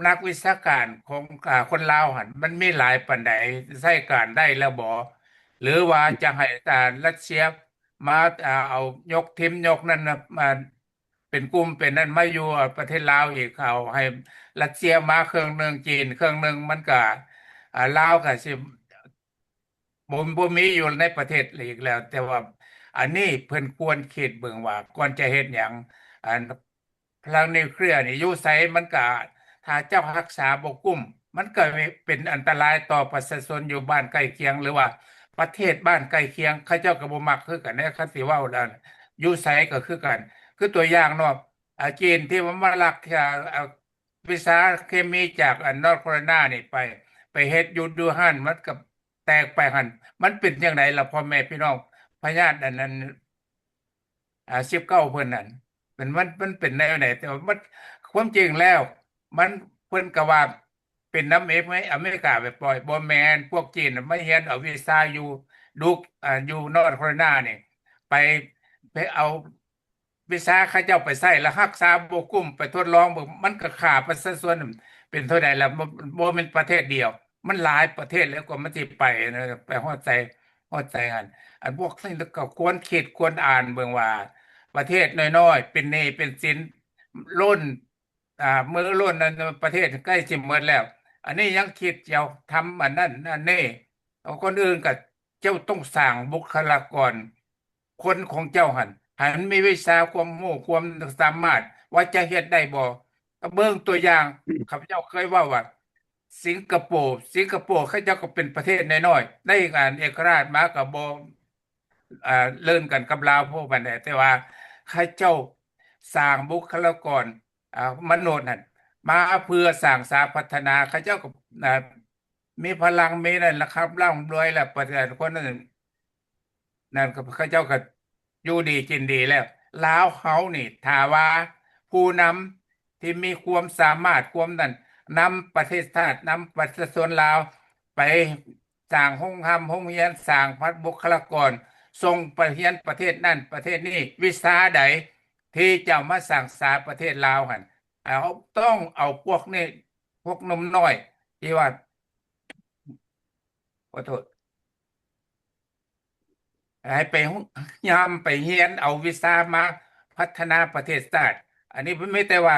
นักวิชาการของคนลาวหันมันมีหลายปานใดใช้การได้แล้วบ่หรือว่าจะให้รัสเซียมาเอายกทีมยกนั่นน่ะมาเป็นกลุ่มเป็นนั่นมาอยู่ประเทศลาวอีกเขาให้รัสเซียมาเครื่องหนึงจีนเครื่องหนึงมันก็ลาวก็สิ บ่มีอยู่ในประเทศอีกแล้วแต่ว่าอันนี้เพิ่นควรคิดเบิ่งว่าก่อนจะเฮ็ดหยังอันพลังนิวเคลียร์นี่อยู่ไสมันก็ถ้าเจ้ารักษาบ่กุมมันก็เป็นอันตรายต่อประชาชนอยู่บ้านใกล้เคียงหรือว่าประเทศบ้านใกล้เคียงเขาเจ้าก็บ่มักคือกันเด้คันสิเว้าแล้วอยู่ไสก็คือกันคือตัวอย่างเนาะจีนที่มันมาลักวิสาเคมีจากนอร์ทแคโรไลนานี่ไปเฮ็ดอยู่ดูฮั่นมันก็แตกไปหั่นมันเป็นจังไดล่ะพ่อแม่พี่น้องพญาติอันนั้น19เพิ่นนั่นมันเป็นแนวไหนแต่ว่ามันความจริงแล้วมันเพิ่นก็ว่าเป็นน้ำเอฟไหมอเมริกาไปปล่อยบ่แม่นพวกจีนน่ะไม่เรียนเอาวีซ่าอยู่ดูอยู่นอร์ทแคโรไลนานี่ไปเอาวีซ่าเขาเจ้าไปใช้แล้วรักษาบ่คุ้มไปทดลองเบิ่งมันก็ฆ่าประชาชนเป็นเท่าใดแล้วบ่แม่นประเทศเดียว มันหลายประเทศแล้วกว่ามันสิไปนะไปฮอดใจกันอันพวกนี้ก็ควรคิดควรอ่านเบิ่งว่าประเทศน้อยๆเป็นหนี้เป็นสินล้นมือล้นนั้นประเทศใกล้สิหมดแล้ว อันนี้ยังคิดจะทำอันนั้นอันนี้เอาคนอื่นก็เจ้าต้องสร้างบุคลากรคนของเจ้าหันมีวิชาความรู้ความสามารถว่าจะเฮ็ดได้บ่ก็เบิ่งตัวอย่างข้าพเจ้าเคยว่าสิงคโปร์เขาเจ้าก็เป็นประเทศน้อยๆได้งานเอกราชมาก็บ่เลิ่นกันกับลาวพวกบันไดแต่ว่าเขาเจ้าสร้างบุคลากรมนุษย์นั่นมาเพื่อสร้างสาพัฒนาเขาเจ้าก็มีพลังมีนั่นล่ะครับร่ำรวยแล้วประเทศคนนั่นก็เขาเจ้าก็อยู่ดีกินดีแล้วลาวเฮานี่ถ้าว่าผู้นำที่มีความสามารถความนั้นนำประเทศชาตินำประชาชนลาวไปสร้างโรงเรียนสร้างพัฒบุคลากรส่งไปเรียนประเทศนั่นประเทศนี้วิชาใดที่จะมาสร้างสาประเทศลาวหั่นเอาต้องเอาพวกนี้พวกหนมน้อยที่ว่าขอโทษ ให้ไปยามไปเรียนเอาวีซ่ามาพัฒนาประเทศชาติอันนี้ไม่แต่ว่า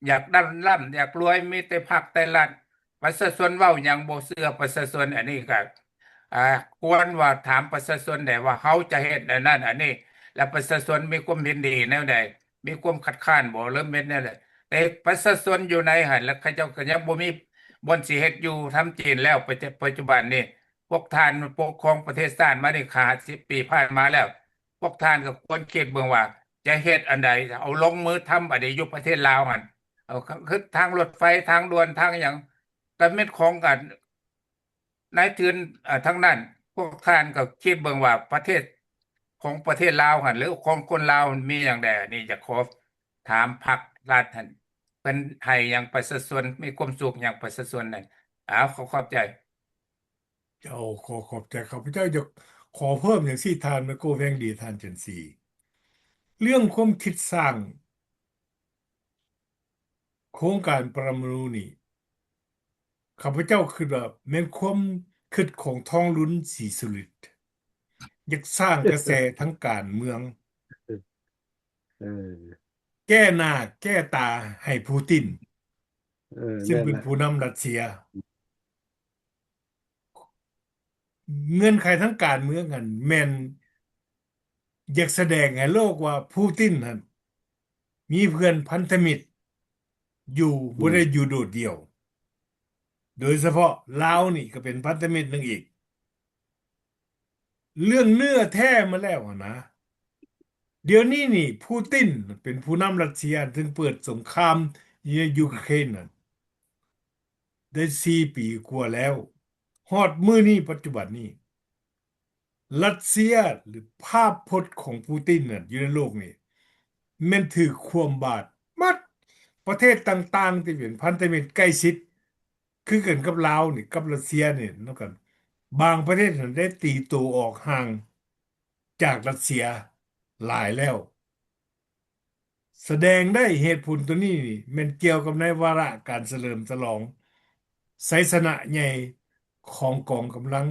อยากดันร่ำอยากรวยมีแต่ภาคแต่รัฐประชาชนเว้าหยังบ่เชื่อประชาชนอันนี้ก็อ่าควรว่าถามประชาชนได้ว่าเขาจะเฮ็ดอันนั้นอันนี้แล้วประชาชนมีความเห็นดีแนวใดมีความคัดค้านบ่หรือแม่นแนวใดแต่ประชาชนอยู่ในหั่นแล้วเขาเจ้าก็ยังบ่มีบ่อนสิเฮ็ดอยู่ทำจีนแล้วปัจจุบันนี้ พวกท่านปกครองประเทศชาติมาได้10 ปีผ่านมาแล้วพวกท่านก็ควรคิดเบิ่งว่าจะเฮ็ดอันใดเอาลงมือทำอันใดอยู่ประเทศลาวหั่นเอาคือทางรถไฟทางด่วนทางหยังก็แม่นของกันนายทุนทั้งนั้นพวกท่านก็คิดเบิ่งว่าประเทศ ของประเทศลาวหั่นหรือของคนลาวมันมีอย่างใดนี่จะขอถามพรรครัฐหั่นเพิ่นให้หยังประชาชนมีความสุขหยังประชาชนนั่นขอขอบใจ เจ้าขอบใจข้าพเจ้าจะขอเพิ่มอย่างที่ทานมาโก้แวงดีทานจันสีเรื่องความคิดสร้างโครงการปรมาณูนี่ข้าพเจ้าคือแบบแม่นความคิดของทองลุ้นศรีสุฤทธิ์อยากสร้างกระแสทั้งการเมืองเออแก้หน้าแก้ตาให้ปูตินซึ่งนั่นแหละเป็นผู้นำรัสเซียเงื่อนไขทั้งการเมืองกันแม่นอยากแสดงให้โลกว่าปูตินนั้นมีเพื่อนพันธมิตรอยู่อืมบ่ได้อยู่โดดเดี่ยวโดยเฉพาะลาวนี่ก็เป็นพันธมิตรหนึ่งอีกเรื่องเนื้อแท้มาแล้วอะนะเดี๋ยวนี้นี่ปูตินเป็นผู้นำรัสเซียถึงเปิดสงครามในยูเครนน่ะได้4 ปีกว่าแล้วฮอดมื้อนี้ปัจจุบันนี้รัสเซียหรือภาพพจน์ของปูตินน่ะอยู่ในโลกนี้แมันถือความบาดมัดประเทศต่างๆที่เป็นพันธมิตรใกล้ชิดคือกันกับลาวนี่กับรัสเซียนี่เนาะกันบางประเทศนั้นได้ตีตัวออกห่างจากรัสเซียหลายแล้ว แสดงได้เหตุผลตัวนี้นี่มันเกี่ยวกับในวาระการเฉลิมฉลองไซสนะใหญ่ของกองกำลัง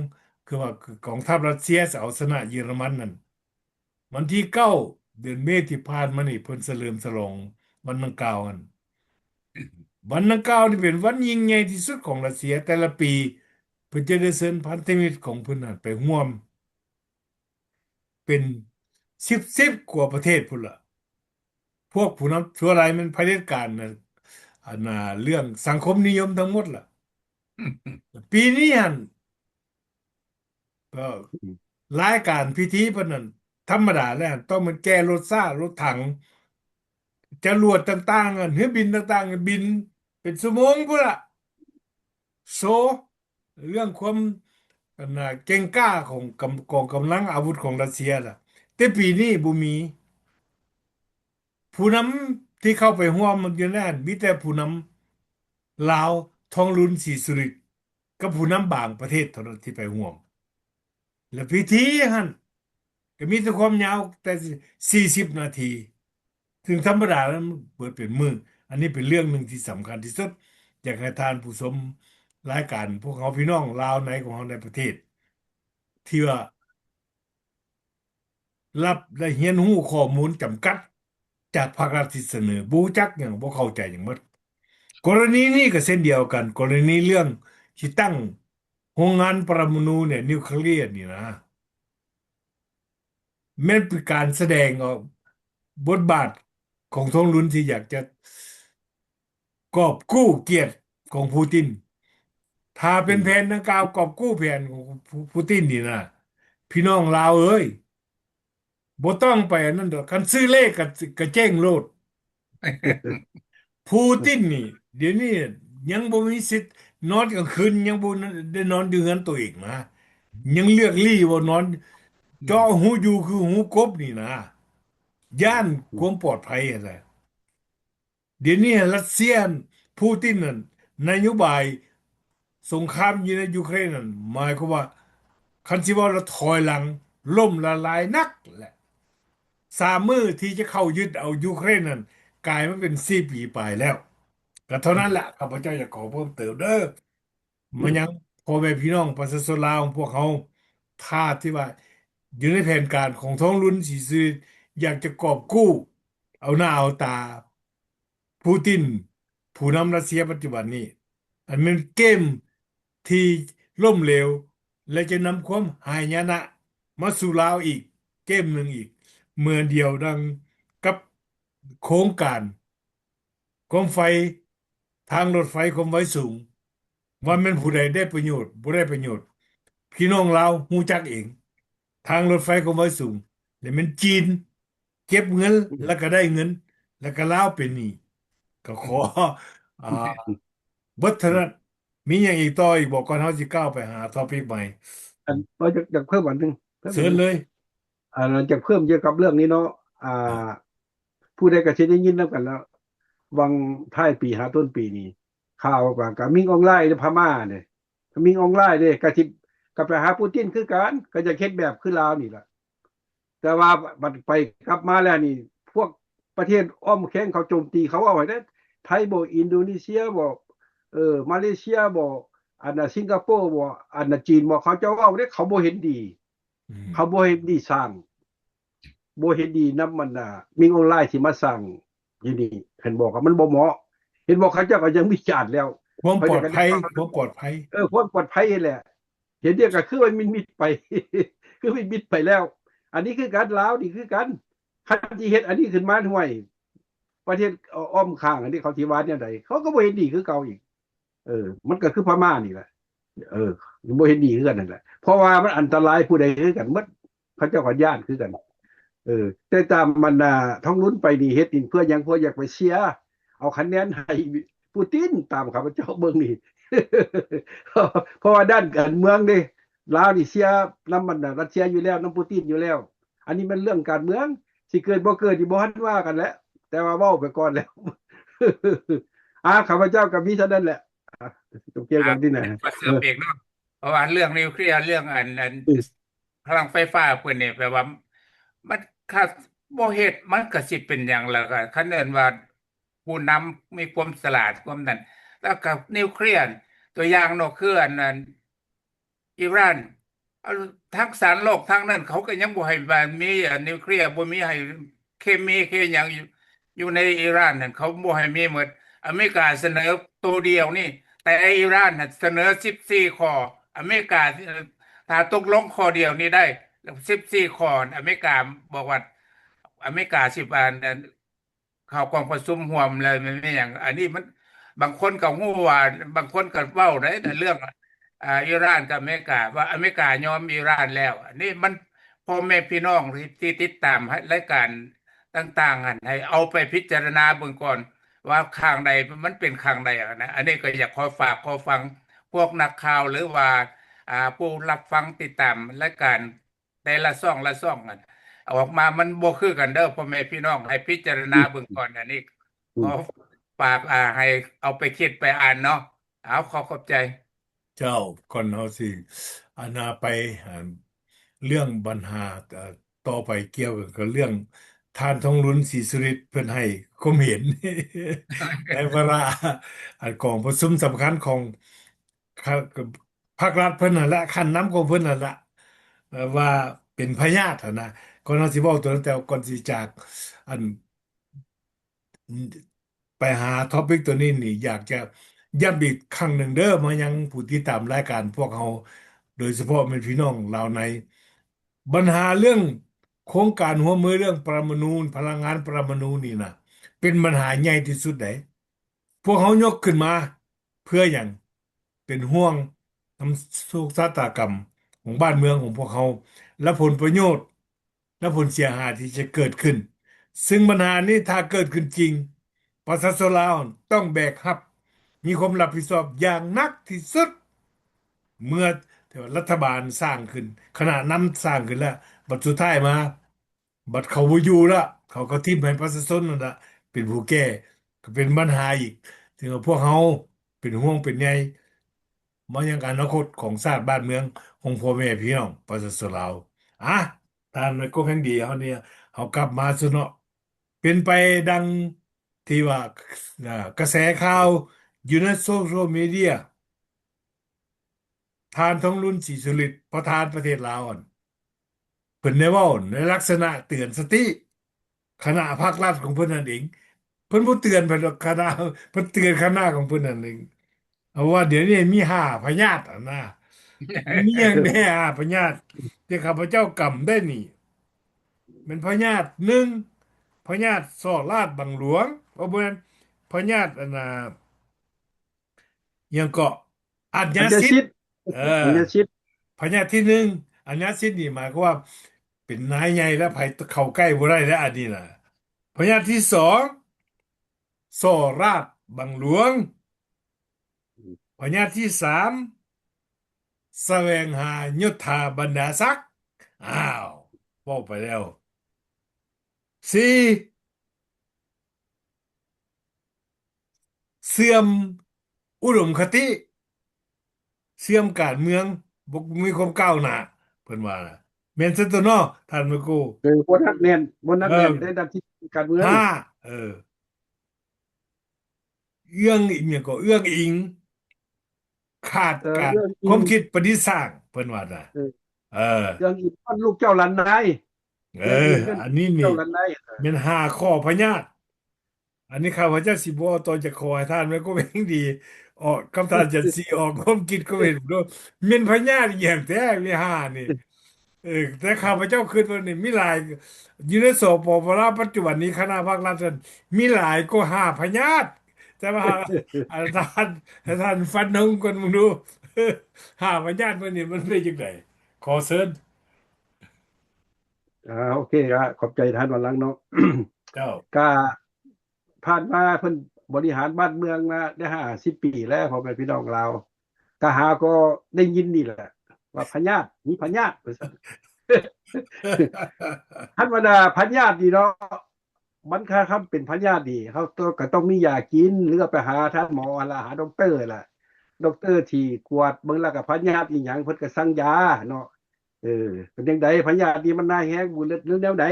คือว่าคือกองทัพรัสเซียจะเอาชนะเยอรมันนั่นวันที่9 เดือนเมษที่ผ่านมานี่เพิ่นเฉลิมฉลองวันดังกล่าวกันวันดังกล่าวนี่เป็นวันยิ่งใหญ่ที่สุดของรัสเซียแต่ละปีเพิ่นจะได้เชิญพันธมิตรของเพิ่นนั่นไปร่วมเป็นสิบกว่าประเทศพุ่นล่ะ พวกผู้นำชั่วร้ายมันเผด็จการนะอันน่ะเรื่องสังคมนิยมทั้งหมดล่ะปีนี้หันก็รายการพิธีปนนั้นธรรมดาแล้วต้องมันแก้รถซ่ารถถังจรวดต่างๆอันเฮือบินต่างๆบินเป็นชั่วโมงพุ่นล่ะโซเรื่องความอันน่ะเก่งกล้าของกองกำลังอาวุธของรัสเซียล่ะแต่ปีนี้บ่มีผู้นำที่เข้าไปร่วมมันอยู่นั่นมีแต่ผู้นำ ลาวทองลุ้นศรีสุริกับผู้นำบางประเทศเท่านั้นที่ไปร่วมและพิธีหั่นก็มีแต่ความยาวแต่40 นาทีถึงธรรมดาแล้วมันเปิดเป็นมืออันนี้เป็นเรื่องหนึ่งที่สำคัญที่สุดอยากให้ทานผู้ชมรายการพวกเขาพี่น้องลาวในของเราในประเทศที่ว่ารับและเรียนรู้ข้อมูลจำกัดจากภาครัฐที่เสนอบูจักอย่างบ่เข้าใจอย่างหมด กรณีนี้ก็เช่นเดียวกันกรณีเรื่องที่ตั้งโรงงานปรมาณูเนี่ยนิวเคลียร์นี่นะแม้นเป็นการแสดงออกบทบาทของทงรุนที่อยากจะกอบกู้เกียรติของปูตินถ้าเป็นแผนดังกล่าวกอบกู้แผนของปูตินนี่นะพี่น้องลาวเอ้ยบ่ต้องไปอันนั้นดอกคันซื้อเลขก็แจ้งโลด พูตินนี่เดี๋ยวนี้ยังบ่มีสิทธิ์นอนกลางคืนยังบ่ได้นอนอยู่เรือนตัวเองนะยังเลือกลี่ว่านอนเจาะหูอยู่คือหูกบนี่นะย่านความปลอดภัยอะไรเดี๋ยวนี้รัสเซียพูตินนั่นนโยบายสงครามอยู่ในยูเครนนั่นหมายความว่าคันสิว่าเราถอยหลังล่มละลายนักแหละ3 มื้อที่จะเข้ายึดเอายูเครนนั่นกลายมาเป็น4 ปีไปแล้วก็เท่านั้นแหละข้าพเจ้าอยากขอเพิ่มเติมเด้อมันยังพ่อแม่พี่น้องประชาชนลาวของพวกเขาท่าที่ว่าอยู่ในแผนการของท้องรุ่นสีซื้ออยากจะกอบกู้เอาหน้าเอาตาปูตินผู้นำรัสเซียปัจจุบันนี้อันเป็นเกมที่ล่มเหลวและจะนำความหายนะมาสู่ลาวอีกเกมหนึ่งอีกเมื่อเดียวดังกับโครงการความไฟทางรถไฟความไฟสูง ว่าแมันผู้ใดได้ประโยชน์บ่ได้ประโยชน์พี่น้องเราวฮู้จักเองทางรถไฟความไว้สูงแล้วมันจีนเก็บเงินแล้วก็ได้เงินแล้วก็ลาวเป็นหนี้ก็ขออ่าวัฒนมีอย่างอีกต่ออีกบอกก่อนเฮาสิก้าวไปหาทอปิกใหม่อันว่าอยากเพิ่มอันหนึงเพิ่มอันหนึงเชิญเลย หลังจากเพิ่มเกี่ยวกับเรื่องนี้เนาะอ่าผู้ใดก็สิได้ยินนํกันแล้ววังท้ายปีหาต้นปีนี้ข่าวว่าก็มิงออนไลน์ในพม่าเนี่ยมิงออนไลน์เด้ก็สิก็ไปหาปูตินคือกันก็จะเฮ็ดแบบคือลาวนี่ล่ะแต่ว่าบัดไปกลับมาแล้วนี่พวกประเทศอ้อมแข้งเขาโจมตีเขาเอาไว้เด้ไทยบ่อินโดนีเซียบ่มาเลเซียบ่อันน่ะสิงคโปร์บ่อันน่ะจีนบ่เขาเจ้าเว้าเด้เขาบ่เห็นดี อืมเขาบ่เห็นดีสร้างบ่เห็นดีนำมันมิงออนไลน์สิมาสร้างอยู่นี่เห็นบอกว่ามันบ่เหมาะเห็นบอกเขาเจ้าก็ยังวิจารณ์แล้วความเขาจะก็ได้ปลอดภัยฟังความปลอดภัยความปลอดภัยนี่แหละเห็นเดียวก็คือมันมิดไป คือมันมิดไปแล้ว อันนี้คือการลาวนี่คือกันคันสิเฮ็ดอันนี้ขึ้นมาห่วยประเทศอ้อมข้างอันนี้เขาสิว่าแนวใดเขาก็บ่เห็นดีคือเก่าอีกมันก็คือพม่านี่แหละบ่เห็นดีคือกันนั่นแหละเพราะว่ามันอันตรายผู้ใดคือกันหมดเขาเจ้าก็ย้านคือกันแต่ตามมันท้องลุ้นไปนี่เฮ็ดนี่เพื่อหยังเพื่ออยากไปเชียร์เอาคะแนนให้ปูตินตามข้าพเจ้าเบิ่งนี่ เพราะว่าด้านการเมืองนี่ลาวนี่เชียร์นำมันรัสเซียอยู่แล้วนำปูตินอยู่แล้ว อันนี้มันเรื่องการเมืองสิเกิดบ่เกิดนี่บ่ทันว่ากันแล้วแต่ว่าเว้าไปก่อนแล้ว ข้าพเจ้าก็มีเท่านั้นแหละจบเกี่ยวกันที่ไหนมาเสริมอีกเนาะเพราะว่าเรื่องนิวเคลียร์เรื่องอันพลังไฟฟ้าเพิ่นนี่แปลว่ามันถ้าบ่เฮ็ดมันก็สิเป็นหยังแล้วก็คันเอิ้นว่าผู้นำมีความฉลาดความนั้นแล้วก็นิวเคลียร์ตัวอย่างเนาะคืออันนั้นอิหร่านเอาทั้งสารโลกทั้งนั้นเขาก็ยังบ่ให้ว่ามีนิวเคลียร์บ่มีให้เคมีคือหยังอยู่ในอิหร่านนั่นเขาบ่ให้มีหมดอเมริกาเสนอตัวเดียวนี่ แต่อิหร่านน่ะเสนอ14ข้ออเมริกาถ้าตกลงข้อเดียวนี้ได้14ข้ออเมริกาบอกว่าอเมริกาสิบอันเข้ากองประชุมร่วมเลยมันไม่อย่างอันนี้มันบางคนก็งูว่าบางคนก็เว้าได้แต่เรื่องอิหร่านกับอเมริกาว่าอเมริกายอมอิหร่านแล้วอันนี้มันพ่อแม่พี่น้องที่ติดตามรายการต่างๆอันให้เอาไปพิจารณาเบิ่งก่อน ว่าข้างใดมันเป็นข้างใดนะอันนี้ก็อยากขอฝากขอฟังพวกนักข่าวหรือว่าผู้รับฟังติดตามรายการแต่ละช่องละช่องกันออกมามันบ่คือกันเด้อพ่อแม่พี่น้องให้พิจารณาเบิ่งก่อนอันนี้ขอฝากให้เอาไปคิดไปอ่านเนาะเอาขอบใจเจ้าก่อนเฮาสิอานาไปอ่าเรื่องปัญหาต่อไปเกี่ยวกับเรื่องทานทองลุ้นศรีสุริตเพิ่นให้ความเห็น ในเวลาของประชุมสำคัญของภาครัฐเพิ่นนั่นแหละขั้นนำของเพิ่นนั่นแหละว่าเป็นพยาธิอะนะก่อนเฮาสิเว้าตัวนั้นแต่ก่อนสิจากอัน ไปหาท็อปิกตัวนี้นี่อยากจะย้ำอีกครั้งหนึ่งเด้อมายังผู้ที่ตามรายการพวกเราโดยเฉพาะเป็นพี่น้องเราในปัญหาเรื่องโครงการหัวมือเรื่องปรมาณูพลังงานปรมาณูนี่นะเป็นปัญหาใหญ่ที่สุดไหนพวกเขายกขึ้นมาเพื่ออย่างเป็นห่วงทำโศกนาฏกรรมของบ้านเมืองของพวกเขาและผลประโยชน์และผลเสียหายที่จะเกิดขึ้นซึ่งปัญหานี้ถ้าเกิดขึ้นจริง ประชาชนลาวต้องแบกรับมีความรับผิดชอบอย่างหนักที่สุดเมื่อรัฐบาลสร้างขึ้นขณะนั้นสร้างขึ้นแล้วบัดสุดท้ายมาบัดเขาบ่อยู่ละเขาก็ทิ่มให้ประชาชนนั่นละเป็นผู้แก้ก็เป็นปัญหาอีกถึงว่าพวกเขาเป็นห่วงเป็นใยมายังอนาคตของชาติบ้านเมืองของพ่อแม่พี่น้องประชาชนลาวอ่ะตามในก็แห่งดีเขาเนี่ยเขากลับมาซะเนาะเป็นไปดัง ที่ว่ากระแสข่าวอยู่ในโซเชียลมีเดียทานทองรุ่นศรีสุฤทธิ์ประธานประเทศลาวอั่นเพิ่นได้เว้าในลักษณะเตือนสติคณะภาครัฐของเพิ่นนั่นเองเพิ่นบ่เตือนเพิ่นหรอกคณะเพิ่นเตือนคณะของเพิ่นนั่นเองเอาว่าเดี๋ยวนี้มีห้าพยาธิอะนะมีอย่างแน่ห้าพยาธิที่ข้าพเจ้ากำได้นี่เป็นพยาธิหนึ่งพยาธิซ้อราษฎร์บังหลวงบ่แม่นพยาธิอันน่ะ ยังก็อัญญาสิทธิ์อัญญาชิตเอออัญญาชิตพญาที่หนึ่งอัญญาสิทธิ์นี่หมายความว่าเป็นนายใหญ่แล้วไผเข้าใกล้บ่ได้แล้วอันนี้น่ะพญาที่สองโสราชบังหลวงพญาที่สามแสวงหายศถาบรรดาศักดิ์อ้าวพ เว้าไปแล้วสี่เสื่อมอุดมคติเสื่อมการเมืองบ่มีความก้าวหน้าเพิ่นว่าน่ะแม่นซันตัวเนาะท่านแม่ครูบ่นักเออแน่นในด้านที่การเมืองห้าเออเอื้องอิหยังก็เอื้องอิงขาดการเรื่องอิงความคิดประดิษฐ์สร้างเพิ่นว่าน่ะเออเออเรื่องอิงมันลูกเจ้าหลานนายเออเรื่องอิงเป็นอันนี้นี่เจ้าหลานนายแม่นห้าข้อพญาต อันนี้ข้าพเจ้าสิบ่เอาต่อจากขอให้ท่านแม่ก็เป็นดีออกคำท่านจะสิออกความคิดก็เห็นด้วยเม่นพญาอหย่างแท้มีห้านี่เออแต่ข้าพเจ้าคิดว่านี่มีหลายอยู่ในสปปลาวปัจจุบันนี้คณะภาครัฐนั้นมีหลายก็ห้าพญาตแต่ว่าอาจารย์ฟันธงกันมึงดูห้าพญาตมันนี่มันเป็นจังไดขอเชิญโอเคขอบใจท่านวันหลังเนาะ เจ้า ก็ผ่านมาเพิ่นบริหารบ้านเมืองมาได้50 ปีแล้วพ่อแม่พี่น้องเราวก็หาก็ได้ยินนี่แหละ ว่าพญาติมีพญาติว่าซั่น ธรรมดาพญาตินี่เนาะมันค่าคำเป็นพญาติดีเขาก็ต้องมียากินหรือไปหาท่านหมอละหาด็อกเตอร์ล่ะด็อกเตอร์ที่กวดเบิ่งแล้วก็พญาติอีหยังเพิ่นก็สั่งยาเนาะเป็นจังไดพญาตินี่มันน่าแฮงบุเรือแนวใด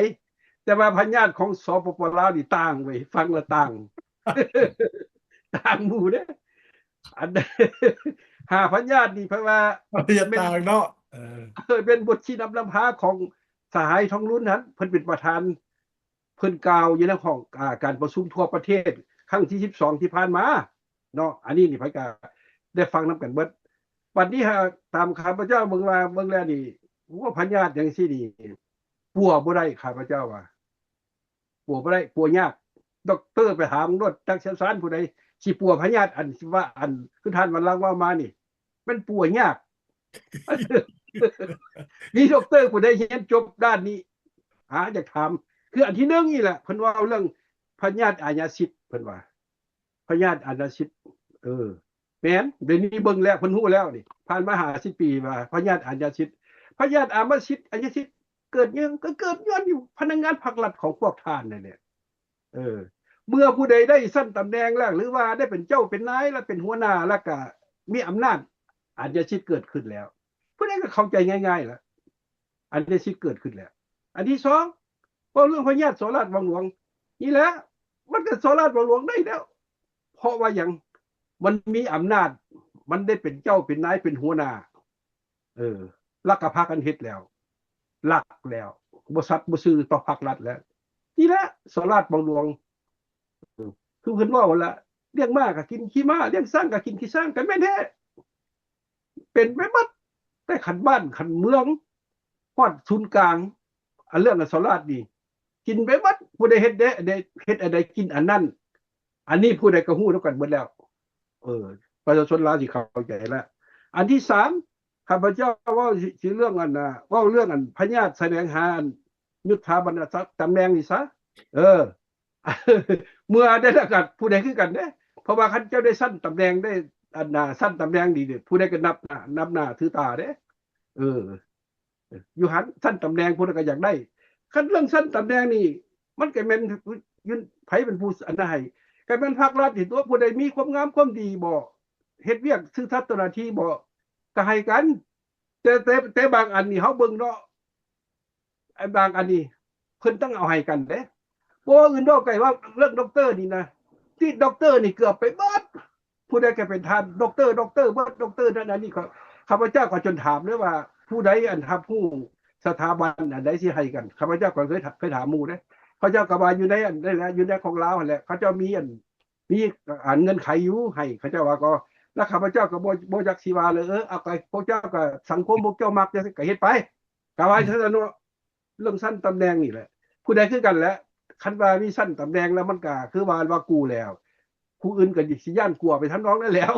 แต่ว่าพญาติของสปปลาวนี่ต่างเว้ยฟังแล้วต่าง ต่างหมู่เด้ออัน หาพญาตินี่เพราะว่า อย่าต่างเนาะเป็นบทชี้นำลำพาของสหายทองรุ่นนั้นเพิ่นเป็นประธานเพิ่นกล่าวอยู่ในห้องการประชุมทั่วประเทศครั้งที่12ที่ผ่านมาเนาะอันนี้นี่ไผก็ได้ฟังนำกันเบิดบัดนี้ตามข้าพเจ้าเบิ่งแล้วนี่ว่าพญาติจังซี่นี่ปัวบ่ได้ข้าพเจ้าว่าปัวบ่ได้ปัวยากด็อกเตอร์ไปหามึงรถจักเชี่ยวชาญผู้ใดสิปัวพญาติอันว่าอันคือท่านวันหลังว่ามานี่มันปัวยาก มีด็อกเตอร์ผู้ใดเรียนจบด้านนี้อยากถามคืออันที่หนึ่งนี่แหละเพิ่นว่าเรื่องพญาติอาญาสิทธิ์เพิ่นว่าพญาติอาญาสิทธิ์แม่นเดี๋ยวนี้เบิ่งแล้วเพิ่นฮู้แล้วนี่ผ่านมา50 ปีว่าพญาติอาญาสิทธิ์พญาติอาญาสิทธิ์เกิดยังก็เกิดย้อนอยู่พนักงานภาครัฐของพวกท่านนั่นแหละเมื่อผู้ใดได้สั้นตำแหน่งแล้วหรือว่าได้เป็นเจ้าเป็นนายแล้วเป็นหัวหน้าแล้วก็มีอำนาจอาญาสิทธิ์เกิดขึ้นแล้วผู้ใดก็เข้าใจง่ายๆแล้วอันนี้สิเกิดขึ้นแล้วอันที่สองว่าเรื่องพญาติโสราชวังหลวงนี่แหละมันก็โสราชวังหลวงได้แล้วเพราะว่าอย่างมันมีอำนาจมันได้เป็นเจ้าเป็นนายเป็นหัวหน้ารักกับพากันเฮ็ดแล้วรักแล้วบ่สัตว์บ่ซื่อต่อภาครัฐแล้วนี่แหละโสราชวังหลวงคือเพิ่นว่าว่าละเลี้ยงม้าก็กินขี้ม้าเลี้ยงช้างก็กินขี้ช้างกันแม่นแท้เป็นไปหมดแต่ขันบ้านขันเมืองฮอดศูนย์กลางเรื่องโสราชนี่กินไปหมดผู้ใดเฮ็ดเฮ็ดอะไรกินอันนั้นอันนี้ผู้ใดก็ฮู้แล้วกันหมดแล้วประชาชนลาวสิเข้าใจแล้วอันที่3ข้าพเจ้าเว้าสิเรื่องอันน่ะเว้าเรื่องอันพญาติแสดงหายุทธาบรรณศักดิ์ตำแหน่งนี่ซะเมื่อได้แล้วกันผู้ใดคือกันเด้เพราะว่าคันเจ้าได้สั้นตำแหน่งได้อันน่ะสั้นตำแหน่งดีเด้ผู้ใดก็นับหน้าถือตาเด้อยู่หันสั้นตำแหน่งผู้ใดก็อยากได้คันเรื่องสั้นตำแหน่งนี่มันก็แม่นยืนไผเป็นผู้อันนั้นให้ก็แม่นภาครัฐที่ตัวผู้ใดมีความงามความดีบ่เฮ็ดเวียกซื่อสัตย์ต่อหน้าที่บ่ก็ให้กันแต่บางอันนี่เฮาเบิ่งเนาะไอ้บางอันนี่เพิ่นต้องเอาให้กันเด้บ่อื่นดอกไกว่าเรื่องด็อกเตอร์นี่นะที่ด็อกเตอร์นี่เกือบไปเบิดผู้ใดก็เป็นท่านด็อกเตอร์เบิดด็อกเตอร์นั่นอันนี้ก็ข้าพเจ้าก็จนถามเลยว่าผู้ใดอันทับผู้สถาบันอันใดสิให้กันข้าพเจ้าก็เคยถามหมู่เด้เขาเจ้าก็ว่าอยู่ในอันได้แล้วอยู่ในของลาวนั่นแหละเขาเจ้ามีเงินไขอยู่ให้เขาเจ้าว่าก็แล้วข้าพเจ้าก็บ่จักสิว่าเลยเอาไปพวกเจ้าก็สังคมพวกเจ้ามักจะก็เฮ็ดไปก็ว่าซั่นเนาะเรื่องสั้นตำแหน่งนี่แหละผู้ใดคือกันแหละคันว่ามีสั้นตำแหน่งแล้วมันก็คือว่ากูแล้วผู้อื่นก็สิย่านกลัวไปทำนองนั้นแล้ว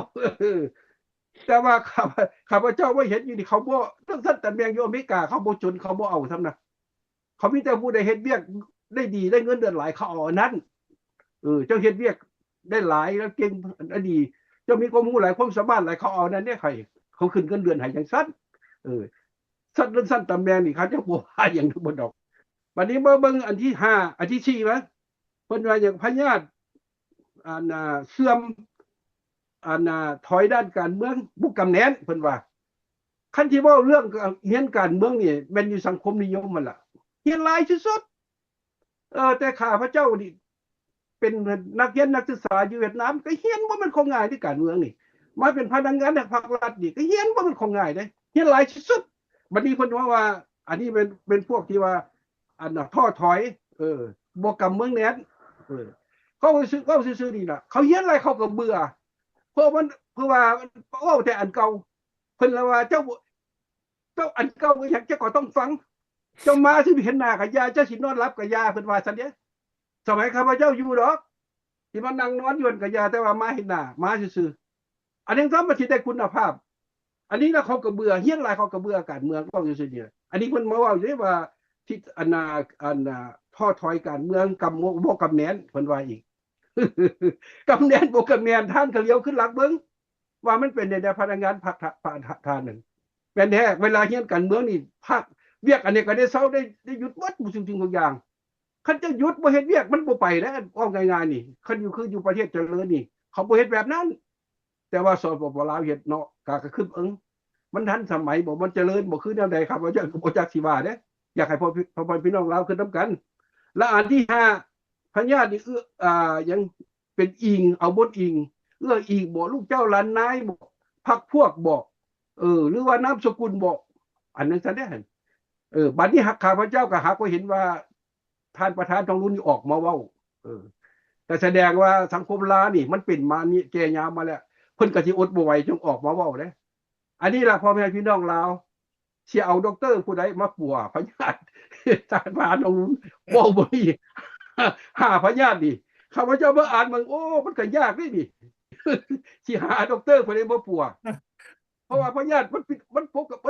แต่ว่าข้าพเจ้าบ่เห็นอยู่นี่เขาบ่เรื่องสั้นตำแหน่งอยู่อเมริกาเขาบ่จนเขาบ่เอาซั่นน่ะเขามีแต่ผู้ใดเฮ็ดเวียกได้ดีได้เงินเดือนหลายเขาเอาอันนั้นเจ้าเฮ็ดเวียกได้หลายแล้วเก่งอันดีเจ้ามีความรู้หลายความสามารถหลายเขาเอานั้นเนี่ยใครเขาขึ้นเงินเดือนให้จังซั่นสั้นเรื่องสั้นตำแหน่งนี่เขาจะบ่ว่าหยังบ่ดอก บัดนี้มาเบิ่งอันที่ห้าอันที่สี่มั้ยเพิ่นว่าอย่างพญาติเสื่อมถอยด้านการเมืองบุกกำแหนนเพิ่นว่าคันที่เว้าเรื่องเรียนการเมืองนี่แม่นอยู่สังคมนิยมมันล่ะเรียนหลายที่สุดแต่ข้าพเจ้านี่เป็นนักเรียนนักศึกษาอยู่เวียดนามก็เรียนบ่มันของง่ายที่การเมืองนี่มาเป็นพนักงานในภาครัฐนี่ก็เรียนบ่มันของง่ายเด้เรียนหลายที่สุดบัดนี้เพิ่นว่าอันนี้เป็นพวกที่ว่าท้อถอยบ่กำเมืองแหนนเขาซื่อๆนี่ล่ะเขาเรียนอะไรเขาก็เบื่อเพราะว่าเว้าแต่อันเก่าเพิ่นละว่าเจ้าอันเก่าก็อยากจะก็ต้องฟังเจ้ามาสิเห็นหน้ากับยาเจ้าสินอนหลับกับยาเพิ่นว่าซั่นเด้สมัยข้าพเจ้าอยู่ดอกที่มานั่งนอนอยู่กับยาแต่ว่ามาเห็นหน้ามาซื่อๆอันนี้ซ้ำมันสิได้คุณภาพอันนี้แล้วเขาก็เบื่อเฮียนหลายเขาก็เบื่อการเมืองก็ซื่อๆเนี่ยอันนี้เพิ่นมาเว้าอยู่ว่าที่ท้อถอยการเมืองกำบ่กำแหนนเพิ่นว่าอีก กำแหนนบ่กำแหนนท่านก็เลี้ยวขึ้นหลักเบิ่งว่ามันเป็นในพนักงานภาคทานนั่นเป็นแท้เวลาเฮียนการเมืองนี่ภาคเวียกอันนี้ก็ได้เซาได้หยุดวัดบ่สิ่งๆทุกอย่างคันจะหยุดบ่เฮ็ดเวียกมันบ่ไปนะเอาง่ายๆนี่คันอยู่ประเทศเจริญนี่เขาบ่เฮ็ดแบบนั้นแต่ว่าสปปลาวเฮ็ดเนาะก็คือมันทันสมัยบ่มันเจริญบ่คือแนวใดครับว่าจะบ่จักสิว่าเด้อยากให้พ่อพี่น้องลาวคือนํกันและอันที่5พญาตินี่ยังเป็นอิงเอาบทอิงอิงบ่ลูกเจ้าหลานนายบ่พรรคพวกบ่หรือว่านามสกุลบ่อันนั้นซะเด้บัดนี้ข้าพเจ้าก็หาก็เห็นว่าท่านประธานทองรุ่นนี่ออกมาเว้าแต่แสดงว่าสังคมลาวนี่มันเป็นมานี่แก่ยามมาแล้วเพิ่นก็สิอดบ่ไหวจึงออกมาเว้าเด้อันนี้ล่ะพ่อแม่พี่น้องลาวสิเอาด็อกเตอร์ผู้ใดมาปัวพญาติท่านประธานทองรุ่นบ่มี5พญาตินี่ข้าพเจ้ามาอ่านมันโอ้มันก็ยากนี่นี่ สิหาด็อกเตอร์ผู้ใดมาปัวเพราะว่าพญาติมัน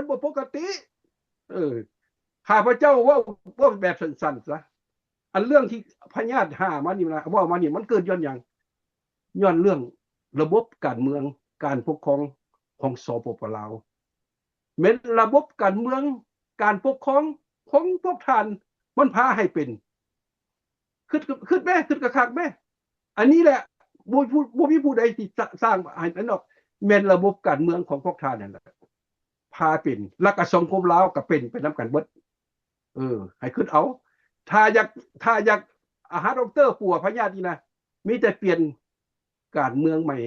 บ่ปกติข้าพเจ้าว่าแบบสั้นๆซะอันเรื่องที่พญาติ5มานี่นะว่ามานี่มันเกิดย้อนหยังย้อนเรื่องระบบการเมืองการปกครองของสปปลาวแม้นระบบการเมืองการปกครองของพวกท่านมันพาให้เป็นคิดแม่คิดกะคักแม่อันนี้แหละบ่มีผู้ใดที่สร้างให้นั้นดอกแม่นระบบการเมืองของพวกท่านนั่นแหละพาเป็นแล้วก็สังคมลาวก็เป็นไปนำกันเบิดให้คิดเอาถ้าอยากหาด็อกเตอร์ปัวพญาตินี่นะมีแต่เปลี่ยนการเมืองใหม่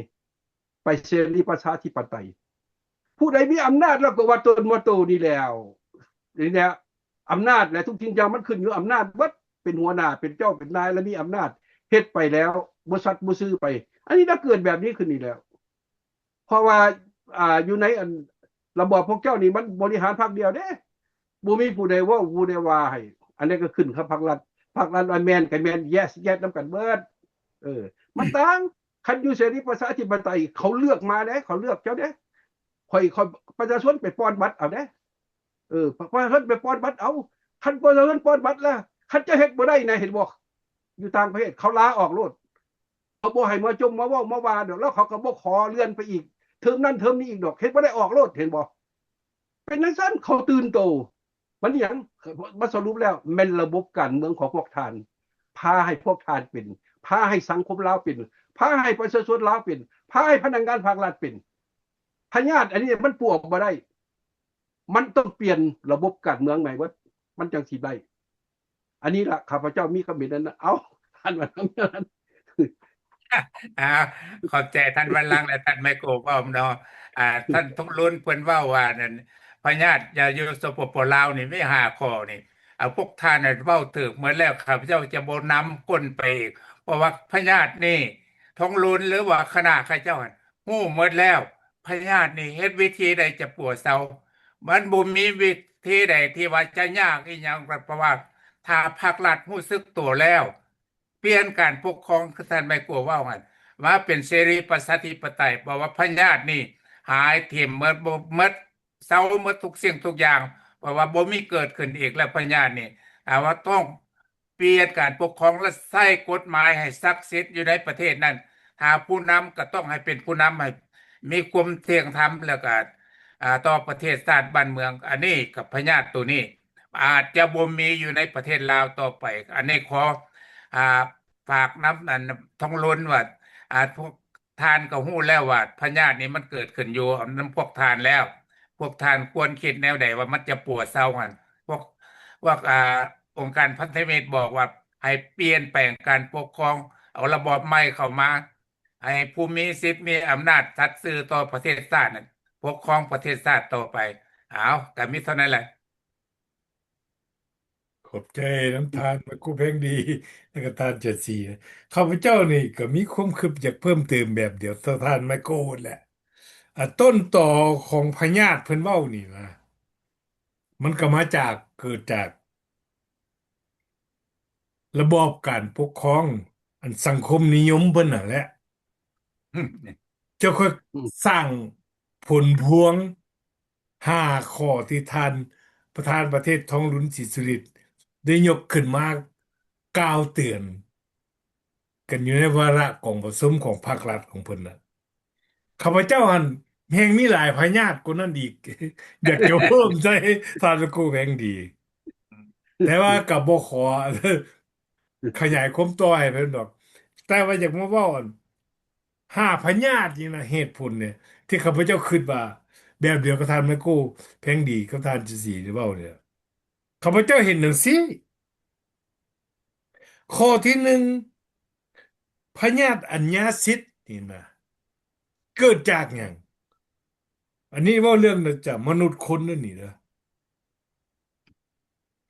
ไปเสรีประชาธิปไตยผู้ใดมีอำนาจแล้วก็ว่าตนว่าโตนี่แล้วนี่แหละอำนาจและทุกสิ่งอย่างมันขึ้นอยู่อำนาจเบิดเป็นหัวหน้าเป็นเจ้าเป็นนายแล้วมีอำนาจเฮ็ดไปแล้วบ่สัตย์บ่ซื่อไปอันนี้ถ้าเกิดแบบนี้ขึ้นนี่แล้วเพราะว่าอยู่ในระบอบพวกเจ้านี่มันบริหารพรรคเดียวเด้บ่มีผู้ใดเว้าผู้ใดว่าให้อันนี้ก็ขึ้นครับพรรครัฐแม่นก็แม่นแยกนำกันเบิดมันต่างคันอยู่เสรีประชาธิปไตยเขาเลือกมาเด้เขาเลือกเจ้าเด้ค่อยประชาชนไปป้อนบัตรเอาเด้ประชาชนไปป้อนบัตรเอาคันประชาชนป้อนบัตรแล้วคันจะเฮ็ดบ่ได้นะเห็นบ่อยู่ต่างประเทศเขาลาออกโลดเขาบ่ให้มาจมมาเว้ามาว่าดอกแล้วเขาก็บ่ขอเลื่อนไปอีกเทอมนั้นเทอมนี้อีกดอกเฮ็ดบ่ได้ออกโลดเห็นบ่เป็นจังซั่นเขาตื่นโตมันหยังมาสรุปแล้วแม่นระบบการเมืองของพวกท่านพาให้พวกท่านเป็นพาให้สังคมลาวเป็นพาให้ประชาชนลาวเป็นพาให้พนักงานภาครัฐเป็นพญาติอันนี้มันปวกบ่ได้มันต้องเปลี่ยนระบบการเมืองใหม่ว่ามันจังสิได้อันนี้ล่ะข้าพเจ้ามีคำเห็นนั้นเอาท่านว่าทำนั้น ขอบใจท่านวันลังและท่านไมโครพร้อมเนาะท่านทุกรุ่นเพิ่นเว้าว่านั่นพญาติอย่าอยู่สปปลาวนี่ไม่หาข้อนี่พวกท่านน่ะเว้าถูกเหมือนแล้วข้าพเจ้าจะบ่นำก้นไปอีกเพราะว่าพญาตินี่ท้องรุ่นหรือว่าคณะข้าเจ้าฮู้หมดแล้วพญาตินี่เฮ็ดวิธีใดจะปัวเซามันบ่มีวิธีใดที่ว่าจะยากอีหยังเพราะว่าถ้าภาครัฐรู้สึกตัวแล้วเปลี่ยนการปกครองคือท่านไม่กลัวว่าหั่นว่าเป็นเสรีประชาธิปไตยเพราะว่าพญาตินี่หายถิ่มหมดเซาหมดทุกสิ่งทุกอย่างเพราะว่าบ่มีเกิดขึ้นอีกแล้วพญาตินี่ว่าต้องเปลี่ยนการปกครองและใช้กฎหมายให้ศักดิ์สิทธิ์อยู่ในประเทศนั้นถ้าผู้นำก็ต้องให้เป็นผู้นำให้มีความเที่ยงธรรมแล้วก็ต่อประเทศชาติบ้านเมืองอันนี้กับพญาติตัวนี้ อาจจะบ่มีอยู่ในประเทศลาวต่อไปอันนี้ขออ่าฝากน้ำนันท้องล้นว่าพวกทานก็ฮู้แล้วว่าพยาธินี้มันเกิดขึ้นอยู่น้ำพวกทานแล้วพวกทานควรคิดแนวใดว่ามันจะปวดเศร้าหันพวกองค์การพันธมิตรบอกว่าให้เปลี่ยนแปลงการปกครองเอาระบอบใหม่เข้ามาให้ผู้มีสิทธิ์มีอำนาจทัดซื่อต่อประเทศชาตินั้นปกครองประเทศชาติต่อไปเอาแต่มิเท่านั้นแหละ ขอบใจน้ำทานมากู้เพลงดีแล้วก็ทานเจ็ดสีข้าพเจ้านี่ก็มีความคิดอยากเพิ่มเติมแบบเดียวต่อทานไมโครแหละต้นต่อของพยาธิเพิ่นเว้านี่นะมันก็มาจากเกิดจากระบอบการปกครองอันสังคมนิยมเพิ่นน่ะแหละ เจ้าค่อยอืมสร้างผลพวงห้าข้อที่ท่านประธานประเทศท้องรุ่นศรีสุริตได้ยกขึ้นมากล่าวเตือนกันอยู่ในวาระกองผสมของภาครัฐของเพิ่นน่ะข้าพเจ้าหันแห่งมีหลายพญาติกว่านั้นอีกอยากจะเพิ่มใจทานกูแห่งดีแต่ว่ากับบ่ขอขยายความต่อให้เพิ่นดอกแต่ว่าอยากมาเว้าอัน ห้าพญาตินี่นะเหตุผลเนี่ยที่ข้าพเจ้าคิดว่าแบบเดียวกับทานไมโครแพงดีกับทานจะสีหรือเปล่าเนี่ยข้าพเจ้าเห็นหนังสิข้อที่หนึ่งพญาติอัญญาสิทธิ์นี่นะเกิดจากอย่างอันนี้ว่าเรื่องนะจากมนุษย์คนนั่นนี่นะ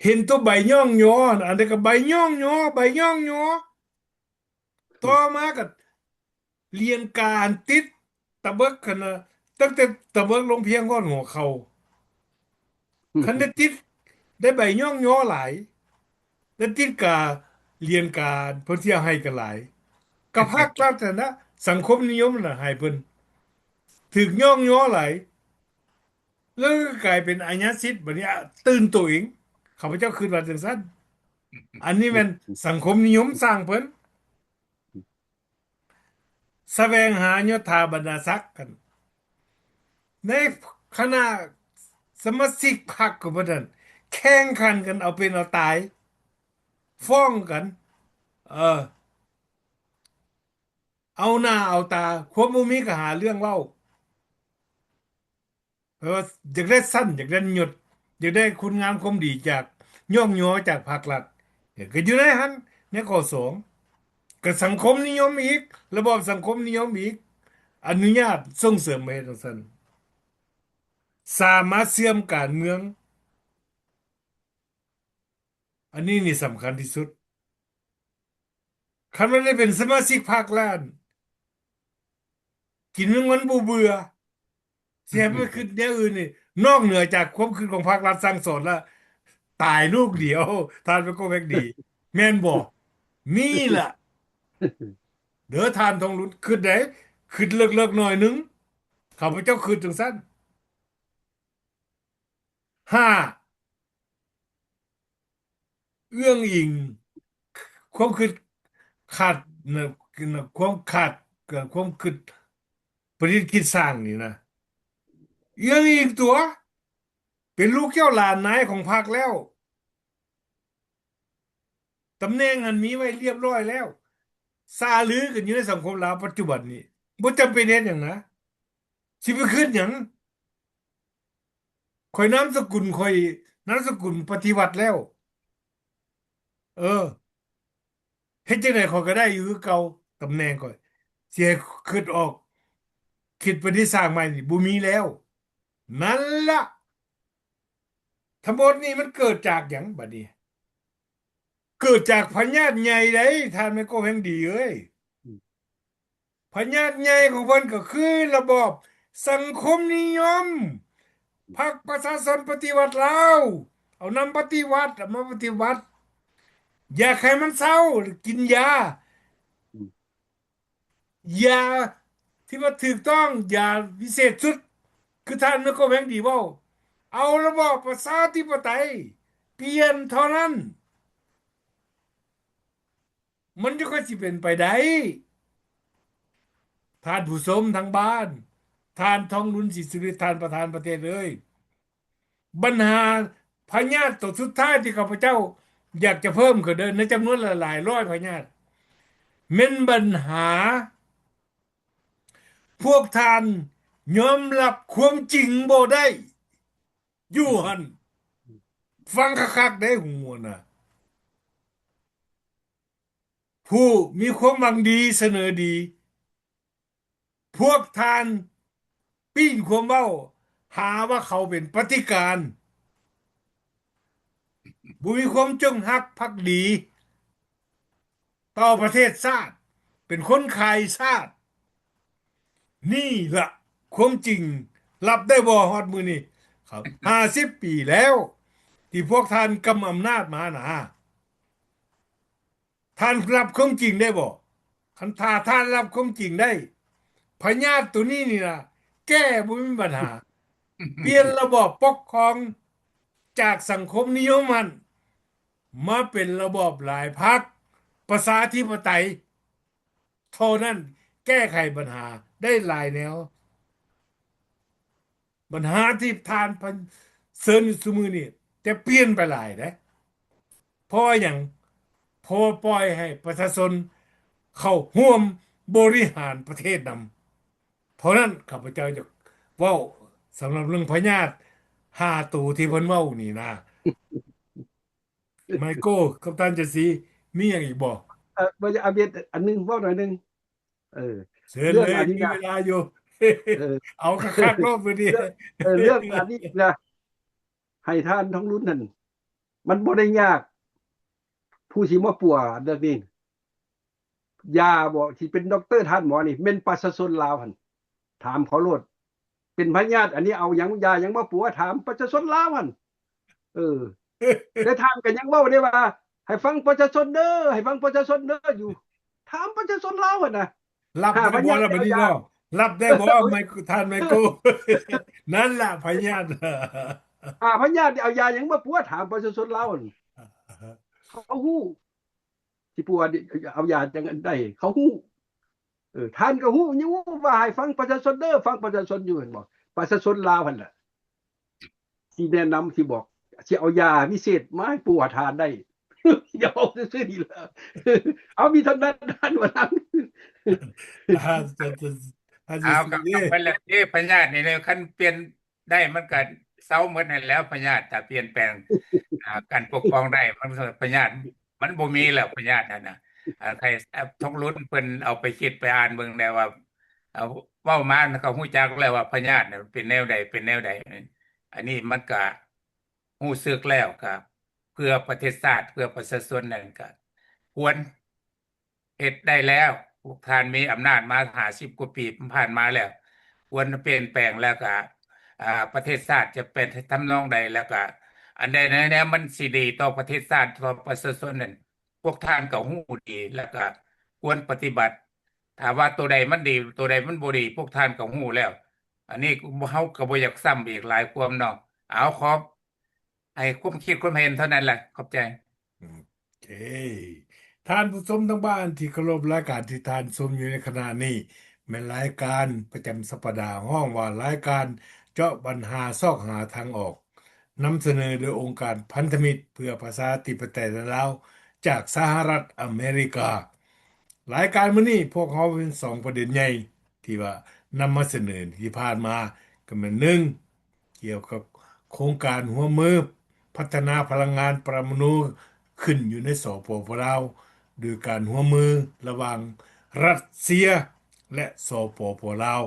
เห็นตัวใบย่องยออันนี้ก็ใบย่องยอใบย่องยอต่อมาก็เรียนการติดตะเบิกกันนะตั้งแต่ตะเบิกลงเพียงก้อนหัวเขาคันได้ติดได้ใบย่องยอหลาย แล้วติดกาเรียนการเพิ่นเที่ยวให้กันหลายกับภาครัฐน่ะนะสังคมนิยมน่ะให้เพิ่นถึกย่องย้อหลายแล้วก็กลายเป็นอาญาสิทธิ์บัดนี้ตื่นตัวเองข้าพเจ้าคิดว่าจังซั่นอันนี้แมันสังคมนิยมสร้างเพิ่นแสวงหายศถาบรรดาศักดิ์กันในคณะสมาชิกพรรคก็บ่นั้นแข่งขันกันเอาเป็นเอาตายฟ้องกันเออเอาหน้าเอาตาควบบ่มีก็หาเรื่องเว้า เพราะว่าอยากได้สั้นอยากได้หยุดอยากได้คุณงามความดีจากย่องย้อจากภาครัฐเนี่ยก็อยู่ในหันในข้อสองก็สังคมนิยมอีกระบอบสังคมนิยมอีกอนุญาตส่งเสริมไปทั้งสั้นสามารถเสื่อมการเมืองอันนี้นี่สำคัญที่สุดคันมันได้เป็นสมาชิกพรรคล้านกินมันบ่เบื่อเสียไปขึ้นแนวอื่นนี่นอกเหนือจากความคิดของภาครัฐสั่งสอนแล้วตายลูกเดียวทานไปก็แบกดีแม่นบอกนี่แหละ เด้อทานทองลุ้นขึ้นได้ขึ้นเลิกหน่อยนึงข้าพเจ้าขึ้นจังสั้นห้าเอื้องอิงความคิดขาดนะความขาดกับความคิดประดิษฐ์คิดสร้างนี่นะเอื้องอิงตัวเป็นลูกเจ้าหลานนายของพรรคแล้วตำแหน่งอันมีไว้เรียบร้อยแล้วซาลือกันอยู่ในสังคมลาวปัจจุบันนี้บ่จำเป็นเฮ็ดหยังนะสิไปขึ้นหยังข่อยนามสกุลข่อยนามสกุลปฏิวัติแล้วเออ เฮ็ดจังได๋ข้อยก็ได้อยู่คือเก่าตำแหน่งข้อยสิให้คิดออกคิดไปที่สร้างใหม่นี่บ่มีแล้วนั่นล่ะทั้งหมดนี้มันเกิดจากหยังบัดนี้เกิดจากพญาติใหญ่เด้ท่านแม่โกแห่งดีเอ้ยพญาติใหญ่ของเพิ่นก็คือระบอบสังคมนิยมพรรคประชาชนปฏิวัติลาวเอานำปฏิวัติเอามาปฏิวัติอยากให้มันเศร้ากินยา ยาที่ว่าถูกต้องยาวิเศษสุดคือท่านนึกก็แบงดีเว่าเอาระบอบประชาธิปไตยเปลี่ยนเท่านั้นมันจะค่อยสิเป็นไปได้ท่านผู้ชมทางบ้านท่านทองรุนศรีสุริท่านประธานประเทศเลยปัญหา พยาธิตัวสุดท้ายที่ข้าพเจ้าอยากจะเพิ่มก็เดินในจำนวนหลายร้อยพยาธิเม่นปัญหาพวกท่านยอมรับความจริงบ่ได้อยู่หันฟังคักๆได้หัวน่ะผู้มีความหวังดีเสนอดี พวกท่านปิ้นความเว้าหาว่าเขาเป็นปฏิการบุมีความจงรักภักดีต่อประเทศชาติเป็นคนขายชาตินี่ล่ะความจริงรับได้บ่ฮอดมื้อนี้ครับ50 ปีแล้วที่พวกท่านกำอำนาจมานะท่านรับความจริงได้บ่คันถ้าท่านรับความจริงได้พญาติตัวนี้นี่ล่ะแก้บ่มีปัญหาเปลี่ยนระบอบปกครองจากสังคมนิยมมันมาเป็นระบอบหลายพรรคประชาธิปไตยเท่านั้นแก้ไขปัญหาได้หลายแนวปัญหาที่ทานพันเซินซุมือนี่จะเปลี่ยนไปหลายนะเพราะว่าอย่างพอปล่อยให้ประชาชนเข้าร่วมบริหารประเทศนำเพราะนั้นข้าพเจ้าจะเว้าสำหรับเรื่องพญาติ5 ตัวที่เพิ่นเว้านี่นะไมโก้กัปตันจะสีมีอย่างอีกบ่บ่จะอาเบียดอันหนึงเว้าหน่อยหนึงเออเชิญเรื่องเลยอนุญาตมีเวลาอยู่ เออ เอาคักๆรอบมื้อนี้ เรื่องเรื่องอันนี้นะให้ท่านท้องรุ่นนั่นมันบ่ได้ยากผู้สิมาปัวเรื่องนี้ยาบ่ที่เป็นด็อกเตอร์ท่านหมอนี่แม่นประชาชนลาวหั่นถามเขาโลดเป็นพยาธิอันนี้เอาหยังยาหยังมาปัวถามประชาชนลาวหั่นเออได้ถามกันยังเว้าได้ว่าให้ฟังประชาชนเด้อให้ฟังประชาชนเด้ออยู่ถามประชาชนลาวหั่นน่ะรับถ้าได้บ่ล่ะพยาธิเอายา บัดนี้เนาะรับได้บ่ไมท่านไมโก้ นั่นล่ะพญาติ พญาติเอายาหยังมาปัวถามประชาชนลาวหั่นเขาฮู้ที่ปัวเอายาจังอันใดเขาฮู้ท่านก็ฮู้ยังฮู้ว่าให้ฟังประชาชนเด้อฟังประชาชนอยู่เห็นบ่ประชาชนลาวหั่นน่ะสิแนะนำสิบอกสิเอายาวิเศษมาให้ปู่ทานได้ อย่าเอาซื่อๆนี่ล่ะเอามีเท่านั้นท่านว่านั้น ถ้าจะถ้าจะเอาสิกับเด้ไปแล้วพญาตินี่เนี่ยคันเปลี่ยนได้มันก็เซาหมดนั่นแล้วพญาติถ้าเปลี่ยนแปลงการปกครองได้มันพญาติมันบ่มีแล้วพญาตินั่นน่ะใครท้องรุ่นเพิ่นเอาไปคิดไปอ่านเบิ่งได้ว่าเอาเว้ามาเขาฮู้จักแล้วว่าพญาติน่ะเป็นแนวใดเป็นแนวใดอันนี้มันก็ฮู้สึกแล้วครับเพื่อประเทศชาติเพื่อประชาชนนั่นก็ควร เฮ็ดได้แล้วพวกท่านมีอำนาจมา50 กว่า ปีผ่านมาแล้วควรเปลี่ยนแปลงแล้วก็ประเทศชาติจะเป็นทำนองใดแล้วก็อันใดแนวมันสิดีต่อประเทศชาติต่อประชาชนนั่นพวกท่านก็ฮู้ดีแล้วก็ควรปฏิบัติถ้าว่าตัวใดมันดีตัวใดมันบ่ดีพวกท่านก็ฮู้แล้วอันนี้เฮาก็บ่อยากซ้ำอีกหลายความเนาะเอาขอบให้ความคิดความเห็นเท่านั้นแหละขอบใจโอเคท่านผู้ชมทั้งบ้านที่เคารพรายการที่ท่านชมอยู่ในขณะนี้แม่นรายการประจำสัปดาห์ห้องว่ารายการเจาะปัญหาซอกหาทางออกนำเสนอโดยองค์การพันธมิตรเพื่อประชาธิปไตยลาวจากสหรัฐอเมริการายการมื้อนี้พวกเขาเป็น2 ประเด็นใหญ่ที่ว่านำมาเสนอที่ผ่านมาก็แม่นหนึ่งเกี่ยวกับโครงการหัวมือพัฒนาพลังงานปรมาณูขึ้นอยู่ในสปปลาวโดยการหัวมือระหว่างรัสเซียและสปปลาว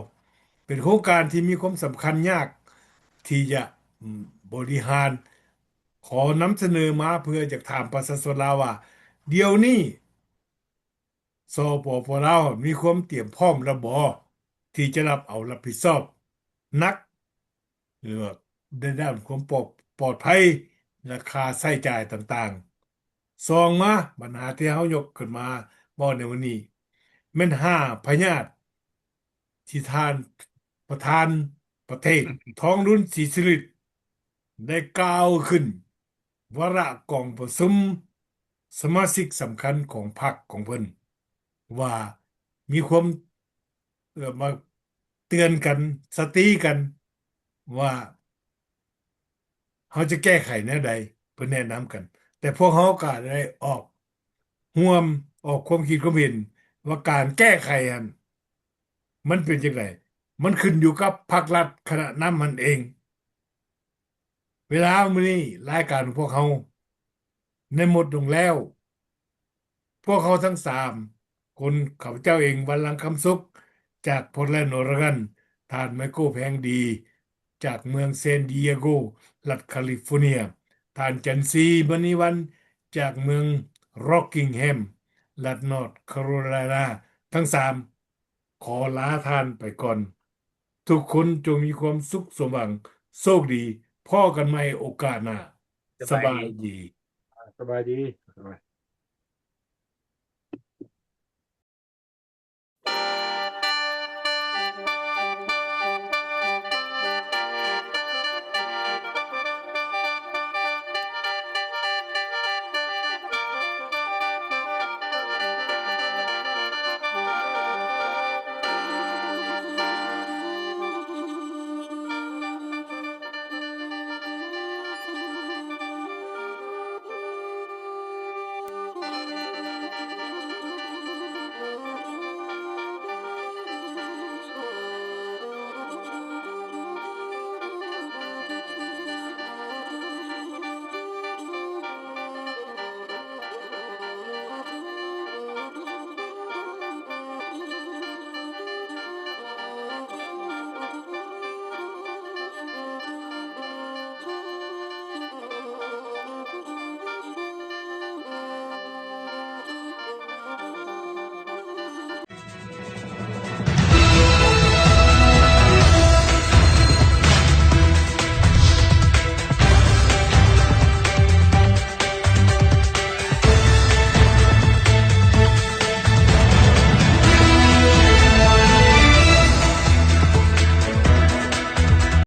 เป็นโครงการที่มีความสำคัญยากที่จะบริหารขอนำเสนอมาเพื่อจะถามประชาชนลาวว่าเดี๋ยวนี้ สปปลาวมีความเตรียมพร้อมแล้วบ่ที่จะรับผิดชอบนักหรือว่าในด้านความปลอดภัยและค่าใช้จ่ายต่างๆสองมาปัญหาที่เฮายกขึ้นมาบ่ในวันนี้แม่น5 พยาธิที่ท่านประธานประเทศท้องรุ่นศรีสิริได้กล่าวขึ้นวาระกองประชุมสมาชิกสำคัญของพรรคของเพิ่น ว่ามีความมาเตือนกันสติกันว่า เขาจะแก้ไขแนวใดเพื่อแนะนำกัน แต่พวกเขาก็ได้ออกร่วมออกความคิดความเห็นว่าการแก้ไขอันมันเป็นจังไงมันขึ้นอยู่กับภาครัฐขณะนั้นมันเอง เวลามื้อนี้รายการของพวกเขาในหมดลงแล้ว พวกเขาทั้งสามคนข้าพเจ้าเองวันลังคำสุขจากโพร์ตแลนด์ออร์แกนท่านไมเคิลแพงดีจากเมืองเซนดิเอโกรัฐแคลิฟอร์เนียท่านจันซีมณีวันจากเมืองร็อกกิงแฮมรัฐนอร์ทแคโรไลนาทั้งสามขอลาท่านไปก่อน ทุกคนจงมีความสุขสมหวังโชคดีพ่อกันใหม่โอกาสหน้าสบายดีสบายดีสบายดี